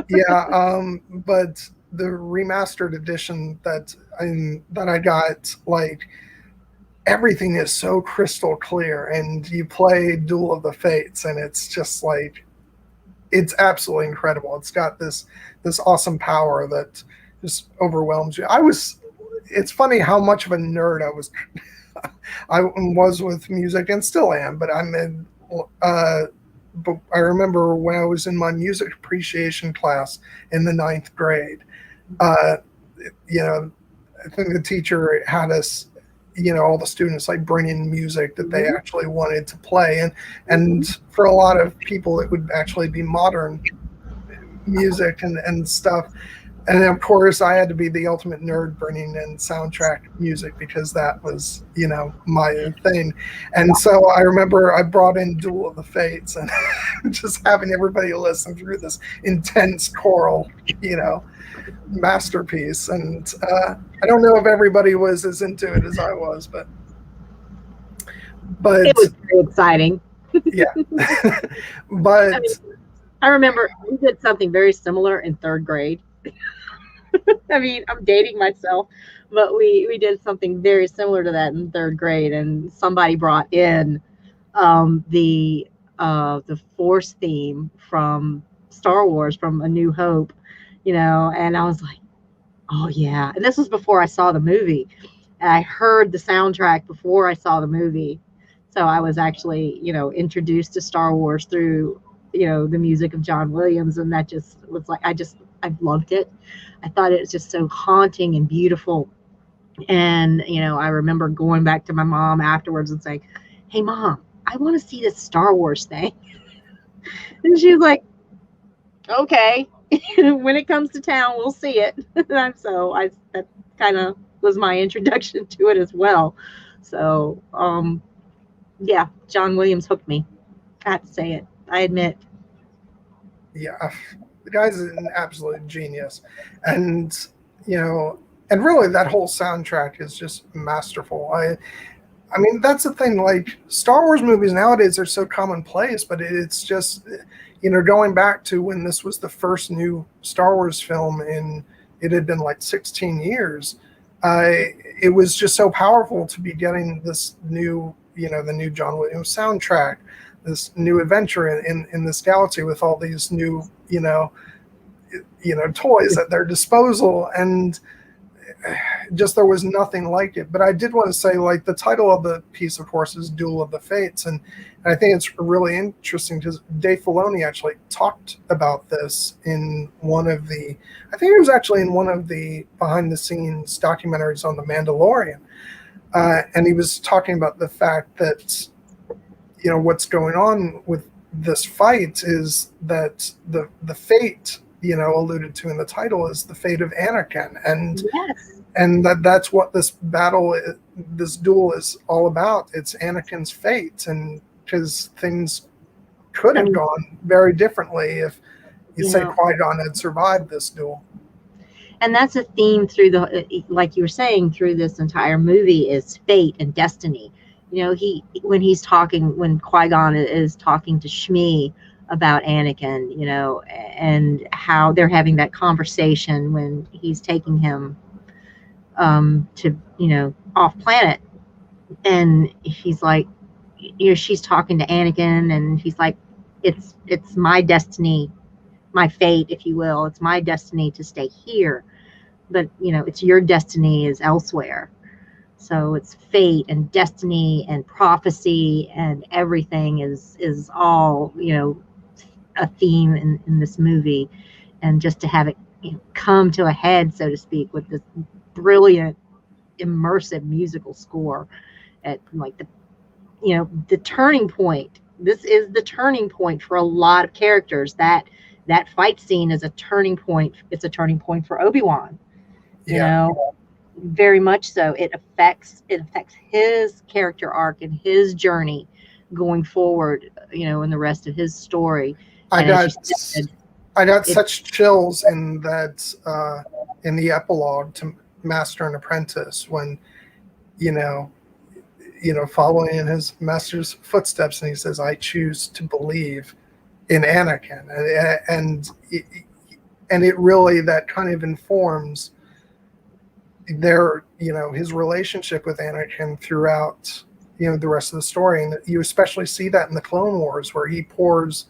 Yeah, but the remastered edition that I got, like, everything is so crystal clear, and you play Duel of the Fates, and it's just like, it's absolutely incredible. It's got this awesome power that just overwhelms you. It's funny how much of a nerd I was with music, and still am, but but I remember when I was in my music appreciation class in the 9th grade, I think the teacher had us, all the students, like, bring in music that they actually wanted to play. And for a lot of people, it would actually be modern music and stuff. And of course, I had to be the ultimate nerd bringing in soundtrack music because that was, my thing. And so I remember I brought in Duel of the Fates and just having everybody listen through this intense choral, masterpiece. And I don't know if everybody was as into it as I was, but it was very exciting. Yeah. But I remember we did something very similar in 3rd grade. I'm dating myself, but we did something very similar to that in 3rd grade, and somebody brought in the Force theme from Star Wars, from A New Hope, and I was like, oh yeah. And this was before I saw the movie. I heard the soundtrack before I saw the movie, so I was actually introduced to Star Wars through the music of John Williams, and that just was like, I loved it. I thought it was just so haunting and beautiful. And, I remember going back to my mom afterwards and saying, hey, Mom, I want to see this Star Wars thing. And she was like, okay, when it comes to town, we'll see it. So that kind of was my introduction to it as well. So, yeah, John Williams hooked me. I have to say it. I admit. Yeah, the guy's an absolute genius. And, and really that whole soundtrack is just masterful. I mean, that's the thing, like, Star Wars movies nowadays are so commonplace, but it's just, going back to when this was the first new Star Wars film, and it had been like 16 years, it was just so powerful to be getting this new, the new John Williams soundtrack, this new adventure in this galaxy with all these new, toys at their disposal. And just there was nothing like it. But I did want to say, like, the title of the piece, of course, is Duel of the Fates, and I think it's really interesting because Dave Filoni actually talked about this in one of the, I think it was actually in one of the behind-the-scenes documentaries on The Mandalorian, and he was talking about the fact that, you know, what's going on with this fight is that the fate, you know, alluded to in the title is the fate of Anakin, and Yes. and that's what this battle, this duel is all about. It's Anakin's fate, and because things could have gone very differently if you say Qui-Gon had survived this duel. And that's a theme through the, like you were saying, through this entire movie is fate and destiny. You know, when Qui-Gon is talking to Shmi about Anakin, you know, and how they're having that conversation when he's taking him to, you know, off planet, and he's like, you know, she's talking to Anakin, and he's like, it's my destiny, my fate, if you will. It's my destiny to stay here, but you know, it's your destiny is elsewhere. So it's fate and destiny and prophecy, and everything is all, you know, a theme in this movie. And just to have it, you know, come to a head, so to speak, with this brilliant immersive musical score at, like, the, you know, the turning point. This is the turning point for a lot of characters. That fight scene is a turning point. It's a turning point for Obi-Wan, you know, very much so. It affects his character arc and his journey going forward, you know, in the rest of his story. I got such chills in that in the epilogue to Master and Apprentice when, you know, following in his master's footsteps, and he says, "I choose to believe in Anakin," and it really, that kind of informs their, you know, his relationship with Anakin throughout, you know, the rest of the story. And you especially see that in the Clone Wars, where he pours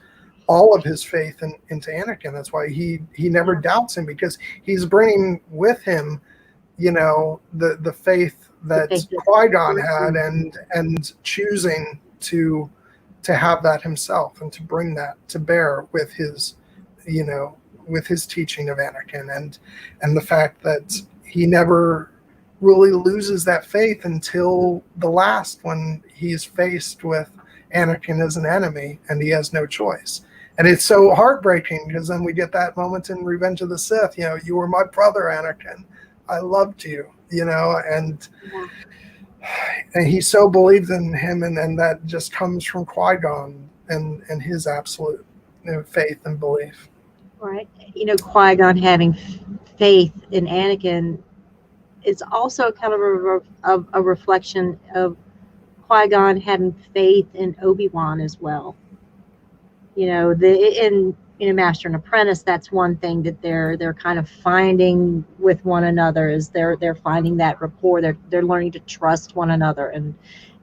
all of his faith into Anakin. That's why he never doubts him, because he's bringing with him, you know, the faith that Qui-Gon had, and choosing to have that himself, and to bring that to bear with his, you know, with his teaching of Anakin, and the fact that he never really loses that faith until the last, when he's faced with Anakin as an enemy and he has no choice. And it's so heartbreaking, because then we get that moment in Revenge of the Sith, you know, "You were my brother, Anakin. I loved you," you know, and he so believed in him, and that just comes from Qui-Gon and his absolute, you know, faith and belief. Right. You know, Qui-Gon having faith in Anakin is also kind of a reflection of Qui-Gon having faith in Obi-Wan as well. You know, in Master and Apprentice, that's one thing that they're kind of finding with one another, is they're finding that rapport. They're learning to trust one another,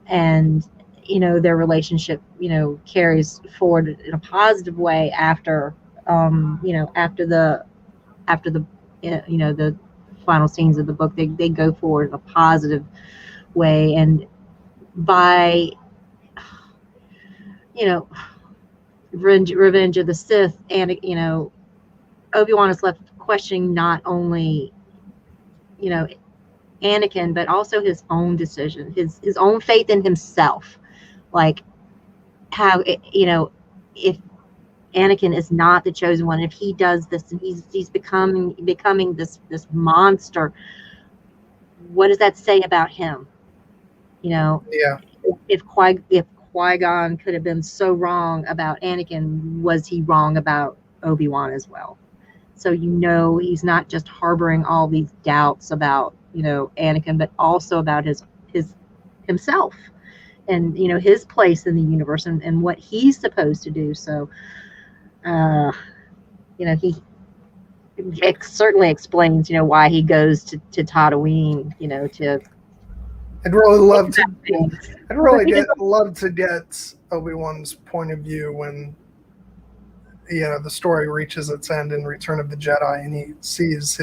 and you know, their relationship, you know, carries forward in a positive way after you know, after the you know, the final scenes of the book. They go forward in a positive way, and by, you know, Revenge of the Sith, and, you know, Obi-Wan is left questioning not only, you know, Anakin, but also his own decision, his own faith in himself. Like, how, you know, if Anakin is not the chosen one, if he does this, and he's becoming this monster, what does that say about him? You know, if Qui-Gon could have been so wrong about Anakin, was he wrong about Obi-Wan as well? So, you know, he's not just harboring all these doubts about, you know, Anakin, but also about himself, and, you know, his place in the universe, and what he's supposed to do. So, you know, it certainly explains, you know, why he goes to Tatooine, you know, to. I'd really love to get Obi-Wan's point of view when, you know, the story reaches its end in Return of the Jedi, and he sees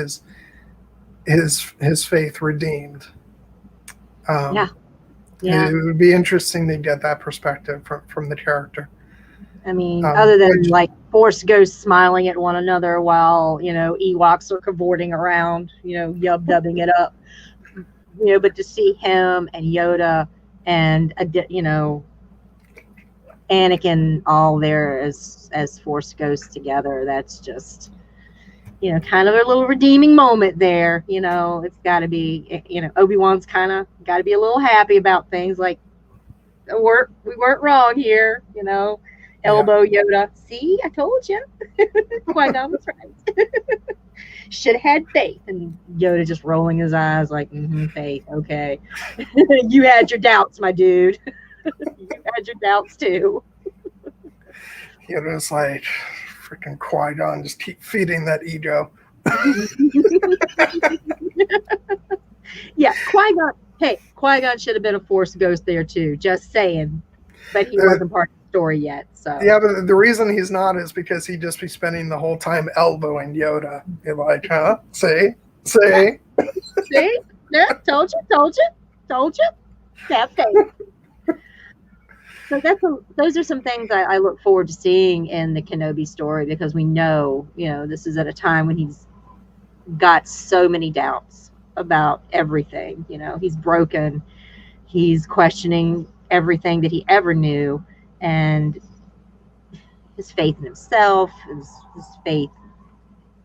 his faith redeemed. Yeah. It would be interesting to get that perspective from the character. I mean, other than which, like Force ghosts smiling at one another while, Ewoks are cavorting around, yub-dubbing it up, but to see him and Yoda and, Anakin all there as Force ghosts together, that's just, kind of a little redeeming moment there. It's got to be, Obi-Wan's kind of got to be a little happy about things like, we weren't wrong here, elbow Yoda. See, I told you. Qui-Gon was right. Should have had faith. And Yoda just rolling his eyes like, faith, okay. You had your doubts, my dude. You had your doubts too. Yoda's like, freaking Qui-Gon, just keep feeding that ego. Yeah, Qui-Gon. Hey, Qui-Gon should have been a Force ghost there too. Just saying, but he wasn't part of the story yet. So yeah, but the reason he's not is because he'd just be spending the whole time elbowing Yoda. You're like, huh? See? See? Yeah, told you. Have faith. So those are some things I look forward to seeing in the Kenobi story, because we know, this is at a time when he's got so many doubts about everything. He's broken. He's questioning everything that he ever knew, and his faith in himself, his faith,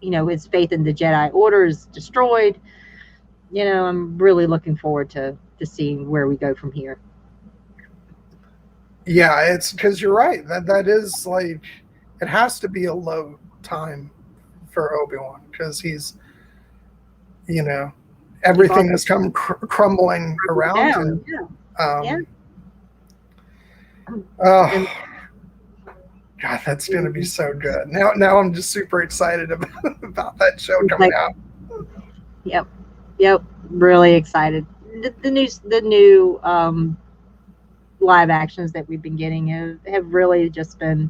his faith in the Jedi Order is destroyed. I'm really looking forward to seeing where we go from here. Yeah, it's because you're right. That is like, it has to be a low time for Obi-Wan, because he's, everything has come crumbling around him. Yeah. Oh, God, that's going to be so good. Now I'm just super excited about that show coming out. Yep. Really excited. The new live actions that we've been getting have really just been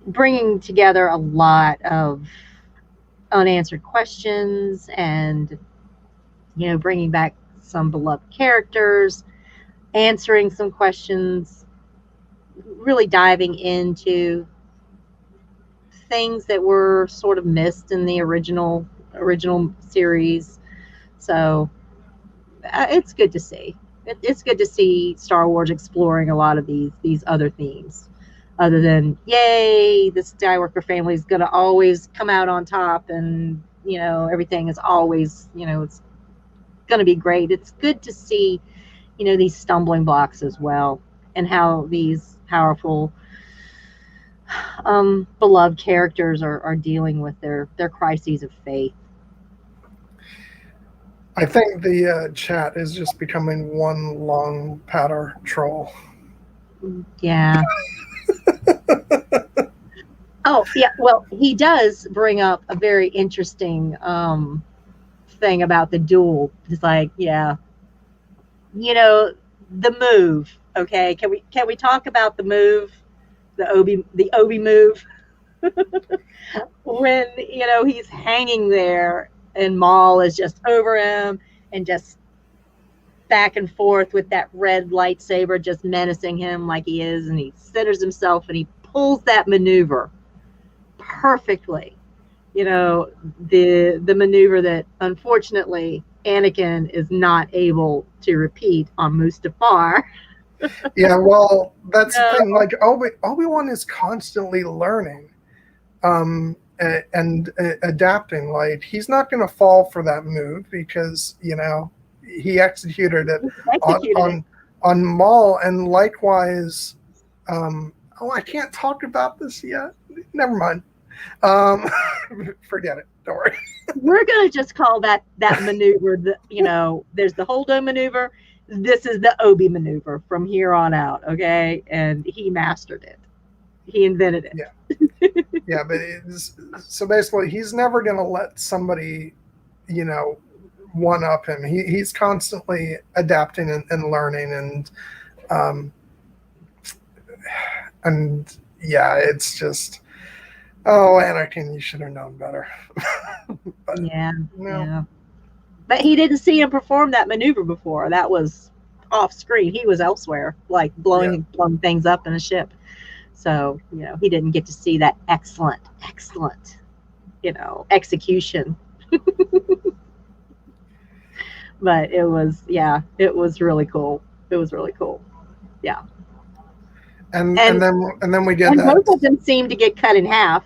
bringing together a lot of unanswered questions, and bringing back some beloved characters, answering some questions, really diving into things that were sort of missed in the original series. So it's good to see. It's good to see Star Wars exploring a lot of these other themes, other than, yay, the Skywalker family is going to always come out on top, and everything is always, it's going to be great. It's good to see these stumbling blocks as well, and how these powerful beloved characters are dealing with their crises of faith. I think the chat is just becoming one long patter troll. Yeah. Oh, yeah. Well, he does bring up a very interesting thing about the duel. It's like, yeah, the move. Okay, can we talk about the move, the Obi move? When he's hanging there and Maul is just over him and just back and forth with that red lightsaber, just menacing him like he is, and he centers himself and he pulls that maneuver perfectly. The maneuver that unfortunately Anakin is not able to repeat on Mustafar. Yeah, well, that's the thing. Like, Obi-Wan is constantly learning and adapting. Like, he's not going to fall for that move, because he executed it on Maul, and likewise. I can't talk about this yet. Never mind. Forget it. Don't worry. We're gonna just call that maneuver. There's the Holdo maneuver. This is the Obi maneuver from here on out. Okay, and he mastered it. He invented it. Yeah. Yeah, but so basically, he's never gonna let somebody, one up him. He's constantly adapting and learning, and yeah, it's just. Oh, Anakin, you should have known better. But, Yeah, no. yeah. But he didn't see him perform that maneuver before. That was off screen. He was elsewhere, like blowing things up in a ship. So, he didn't get to see that excellent, execution. But it was really cool. It was really cool. Yeah. And then we get and that. Both of them seem to get cut in half,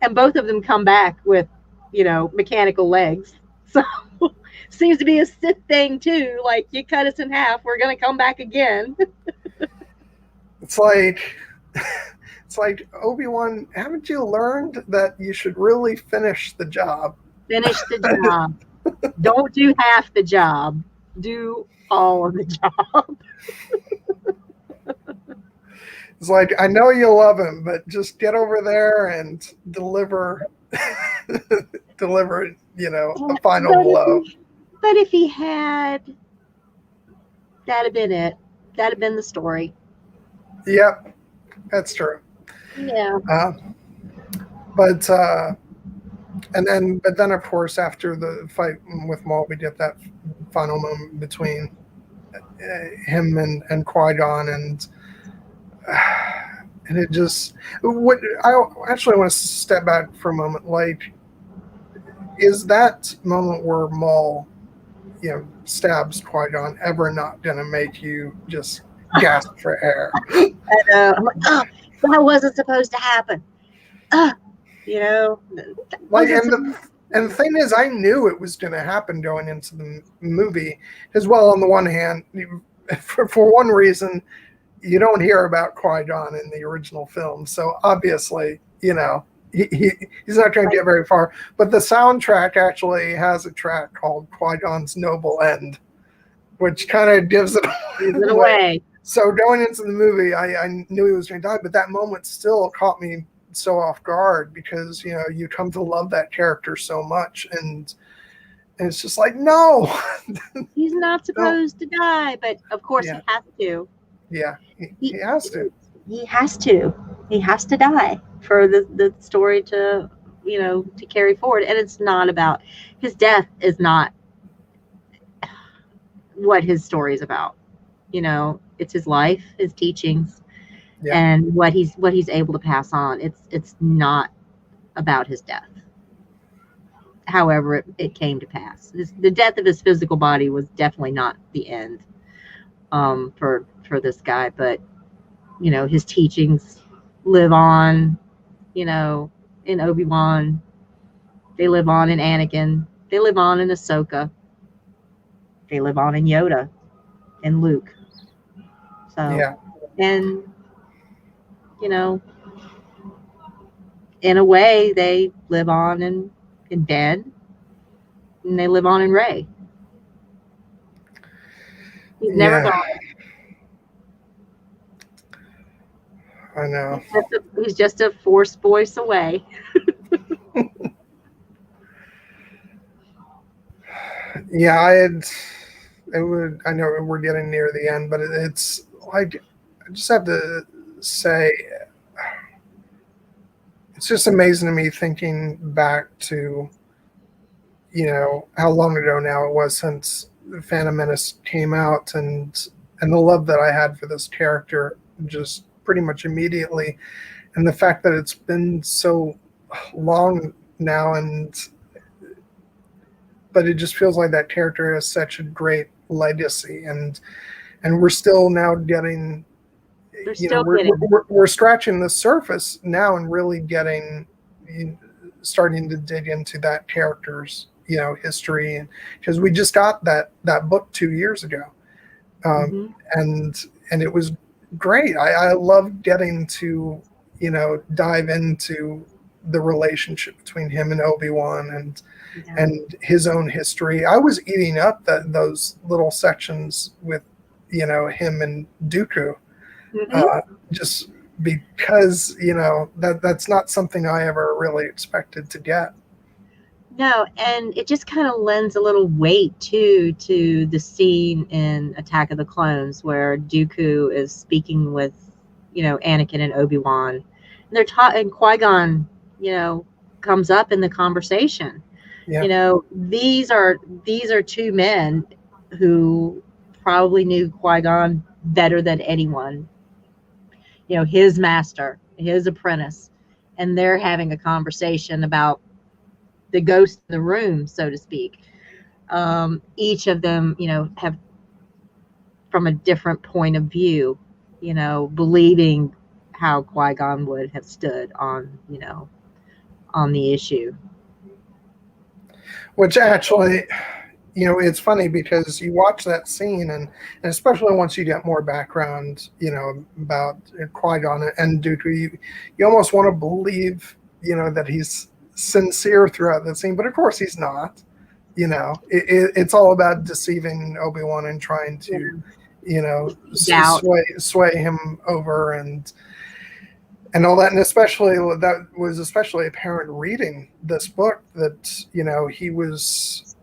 and both of them come back with, mechanical legs. So seems to be a Sith thing too. Like, you cut us in half, we're gonna come back again. It's like Obi-Wan, haven't you learned that you should really finish the job? Finish the job. Don't do half the job. Do all of the job. It's like, I know you love him, but just get over there and deliver, a final blow. But if he had, that'd have been it. That'd have been the story. Yep, that's true. Yeah. But then of course, after the fight with Maul, we get that final moment between him and Qui-Gon, and it just, what I actually want to step back for a moment. Like, is that moment where Maul, stabs Qui-Gon ever not gonna make you just gasp for air? I know. I'm like, that wasn't supposed to happen. Like, and the thing is, I knew it was going to happen going into the movie as well. On the one hand, for one reason, you don't hear about Qui-Gon in the original film, so obviously, he's not going to get very far. But the soundtrack actually has a track called Qui-Gon's Noble End, which kind of gives it away. So going into the movie, I knew he was going to die, but that moment still caught me so off guard, because you come to love that character so much, and it's just like, no, he's not supposed to die, but of course he has to. Yeah, he has to. He has to die for the story to to carry forward. And it's not about his death, is not what his story is about. It's his life, his teachings, and what he's able to pass on. It's not about his death. However, it came to pass. The death of his physical body was definitely not the end for this guy, but his teachings live on, in Obi-Wan. They live on in Anakin. They live on in Ahsoka. They live on in Yoda and Luke. So, and in a way, they live on in Ben, and they live on in Rey. He's never gone. I know. He's just a Force voice away. Yeah, I know we're getting near the end, but it's like, I just have to say, it's just amazing to me thinking back to, how long ago now it was since Phantom Menace came out, and the love that I had for this character just pretty much immediately, and the fact that it's been so long now, but it just feels like that character has such a great legacy, and we're still now getting, we're scratching the surface now and really getting, starting to dig into that character's history, and because we just got that book 2 years ago, and it was great. I love getting to dive into the relationship between him and Obi-Wan, and his own history. I was eating up those little sections with him and Dooku, just because that's not something I ever really expected to get. No, and it just kind of lends a little weight to the scene in Attack of the Clones where Dooku is speaking with Anakin and Obi-Wan. And they're and Qui-Gon comes up in the conversation. Yeah. These are two men who probably knew Qui-Gon better than anyone. His master, his apprentice, and they're having a conversation about the ghost in the room, so to speak. Each of them, have from a different point of view, believing how Qui-Gon would have stood on the issue. Which actually, it's funny because you watch that scene, and especially once you get more background, about Qui-Gon and Dooku, you almost want to believe, that he's sincere throughout the scene, but of course he's not. It's all about deceiving Obi-Wan and trying to, sway him over and all that. And especially that was especially apparent reading this book that, he was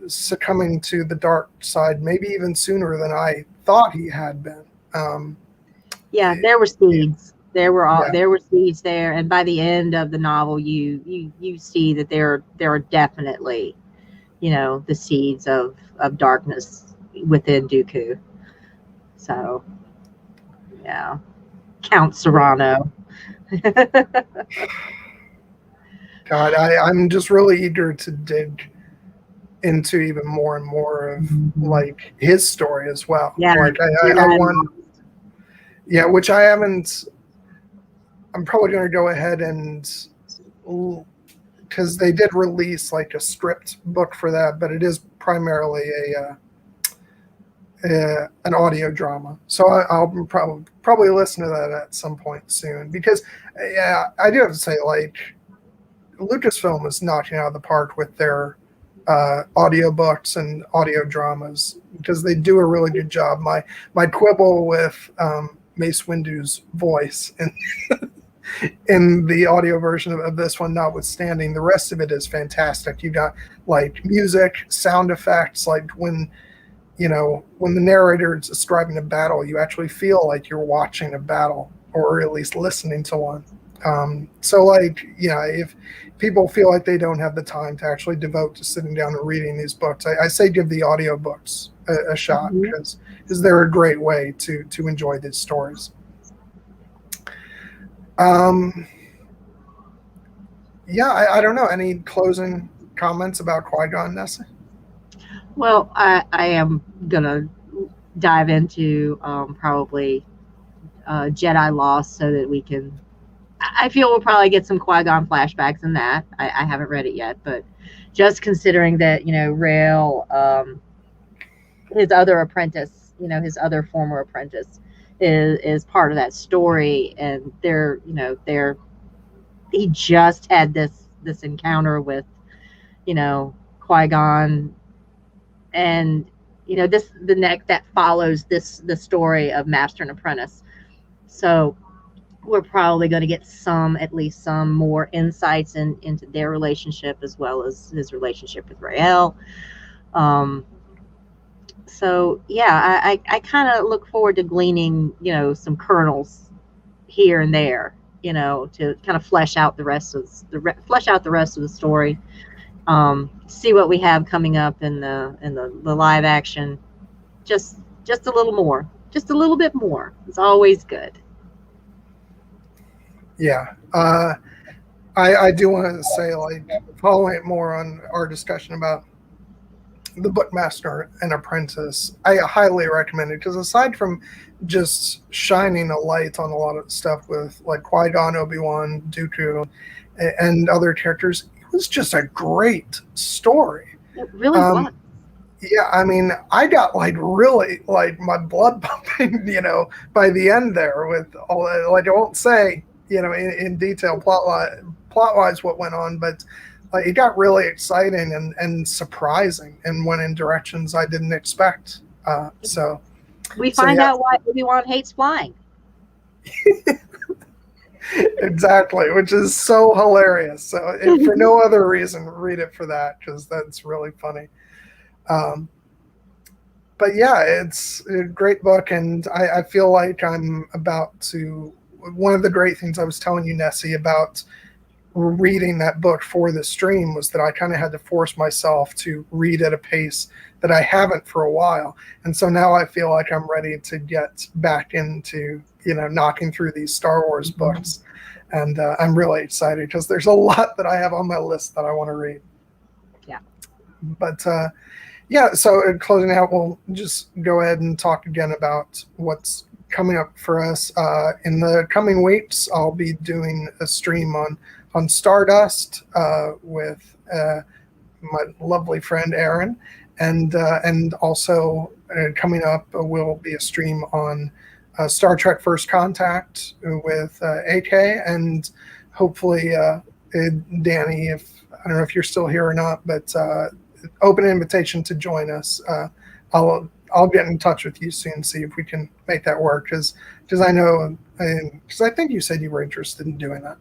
succumbing to the dark side, maybe even sooner than I thought he had been. There were seeds. There were seeds there, and by the end of the novel, you see that there are definitely, the seeds of darkness within Dooku. So, yeah, Count Serrano. God, I'm just really eager to dig into even more and more of like his story as well. Yeah, like I want, which I haven't. I'm probably going to go ahead and, because they did release like a script book for that, but it is primarily an audio drama. So I'll probably listen to that at some point soon, because I do have to say, like, Lucasfilm is knocking out of the park with their audio books and audio dramas, because they do a really good job. My quibble with Mace Windu's voice and in the audio version of this one notwithstanding, the rest of it is fantastic. You got like music, sound effects, like when the narrator is describing a battle, you actually feel like you're watching a battle, or at least listening to one. So like, if people feel like they don't have the time to actually devote to sitting down and reading these books, I say give the audio books a shot, because they're a great way to enjoy these stories. I don't know. Any closing comments about Qui-Gon, Nessie? Well, I am gonna dive into probably Jedi Lost, so that we can. I feel we'll probably get some Qui-Gon flashbacks in that. I haven't read it yet, but just considering that Rail, his other apprentice, his other former apprentice, is part of that story, and he just had this encounter with Qui-Gon, and the neck that follows the story of Master and Apprentice. So we're probably going to get at least some more insights into their relationship, as well as his relationship with Rael. So yeah, I kind of look forward to gleaning, some kernels here and there, to kind of flesh out the rest of the story. See what we have coming up in the live action. Just a little more, just a little bit more. It's always good. Yeah. I do want to say, like, following it more on our discussion about the book Master and Apprentice, I highly recommend it, because aside from just shining a light on a lot of stuff with like Qui-Gon, Obi-Wan, Dooku, and other characters, it was just a great story. It really was. Yeah, I mean, I got like really like my blood pumping, by the end there with all that. Like, I won't say, in detail plot-wise what went on, but it got really exciting and surprising, and went in directions I didn't expect. So we find out why Obi-Wan hates flying. Exactly, which is so hilarious. So if for no other reason, read it for that, because that's really funny. But yeah, it's a great book, and I feel like I'm about to. One of the great things I was telling you, Nessie, about reading that book for the stream was that I kind of had to force myself to read at a pace that I haven't for a while. And so now I feel like I'm ready to get back into, knocking through these Star Wars books. And I'm really excited because there's a lot that I have on my list that I want to read. Yeah. But yeah, so in closing out, we'll just go ahead and talk again about what's coming up for us. In the coming weeks, I'll be doing a stream on Stardust with my lovely friend Aaron, and also coming up will be a stream on Star Trek First Contact with AK, and hopefully Danny, if I don't know if you're still here or not, but open invitation to join us. I'll get in touch with you soon, see if we can make that work, because I know, because I think you said you were interested in doing that.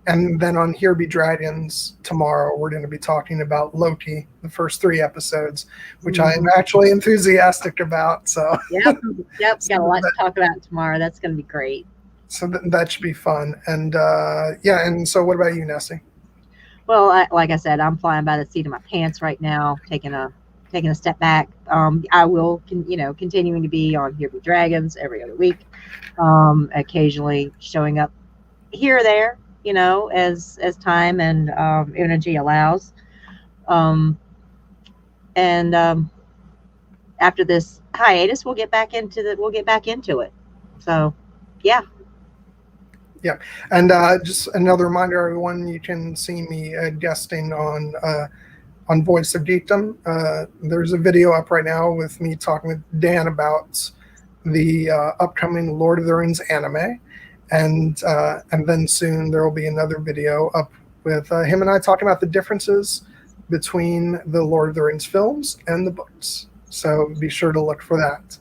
And then on Here Be Dragons tomorrow, we're going to be talking about Loki, the first 3 episodes, which I am actually enthusiastic about. So yep, got a lot to talk about tomorrow. That's going to be great. So that should be fun. And yeah, and so what about you, Nessie? Well, like I said, I'm flying by the seat of my pants right now, taking a step back. I will, continuing to be on Here Be Dragons every other week, occasionally showing up here or there, as time and energy allows. And after this hiatus, we'll get back into it. So, yeah. Yeah, and just another reminder, everyone, you can see me guesting on Voice of Geekdom. There's a video up right now with me talking with Dan about the upcoming Lord of the Rings anime, and then soon there will be another video up with him and I talking about the differences between the Lord of the Rings films and the books. So be sure to look for that.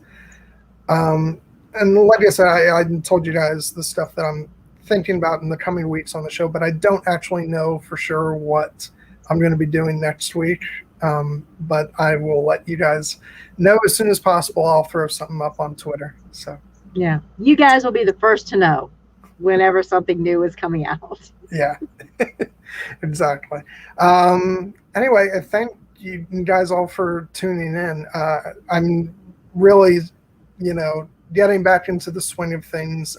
And like I said, I told you guys the stuff that I'm thinking about in the coming weeks on the show, but I don't actually know for sure what I'm going to be doing next week. But I will let you guys know as soon as possible. I'll throw something up on Twitter. So yeah, you guys will be the first to know whenever something new is coming out. Yeah, exactly. Anyway, thank you guys all for tuning in. I'm really, getting back into the swing of things.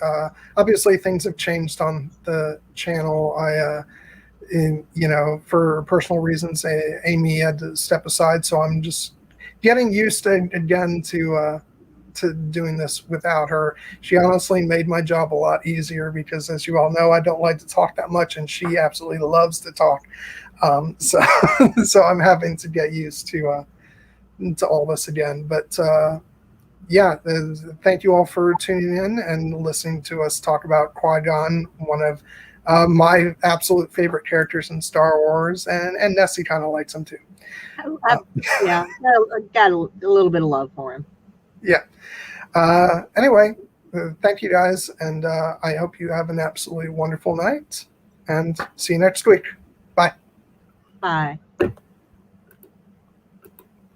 Obviously, things have changed on the channel. For personal reasons, Amy had to step aside, so I'm just getting used again to doing this without her. She honestly made my job a lot easier because, as you all know, I don't like to talk that much, and she absolutely loves to talk. So I'm having to get used to all this again. But yeah, thank you all for tuning in and listening to us talk about Qui-Gon, one of my absolute favorite characters in Star Wars, and Nessie kind of likes him too. Yeah, I got a little bit of love for him. Yeah. Anyway, thank you guys, and I hope you have an absolutely wonderful night, and see you next week. Bye. Bye.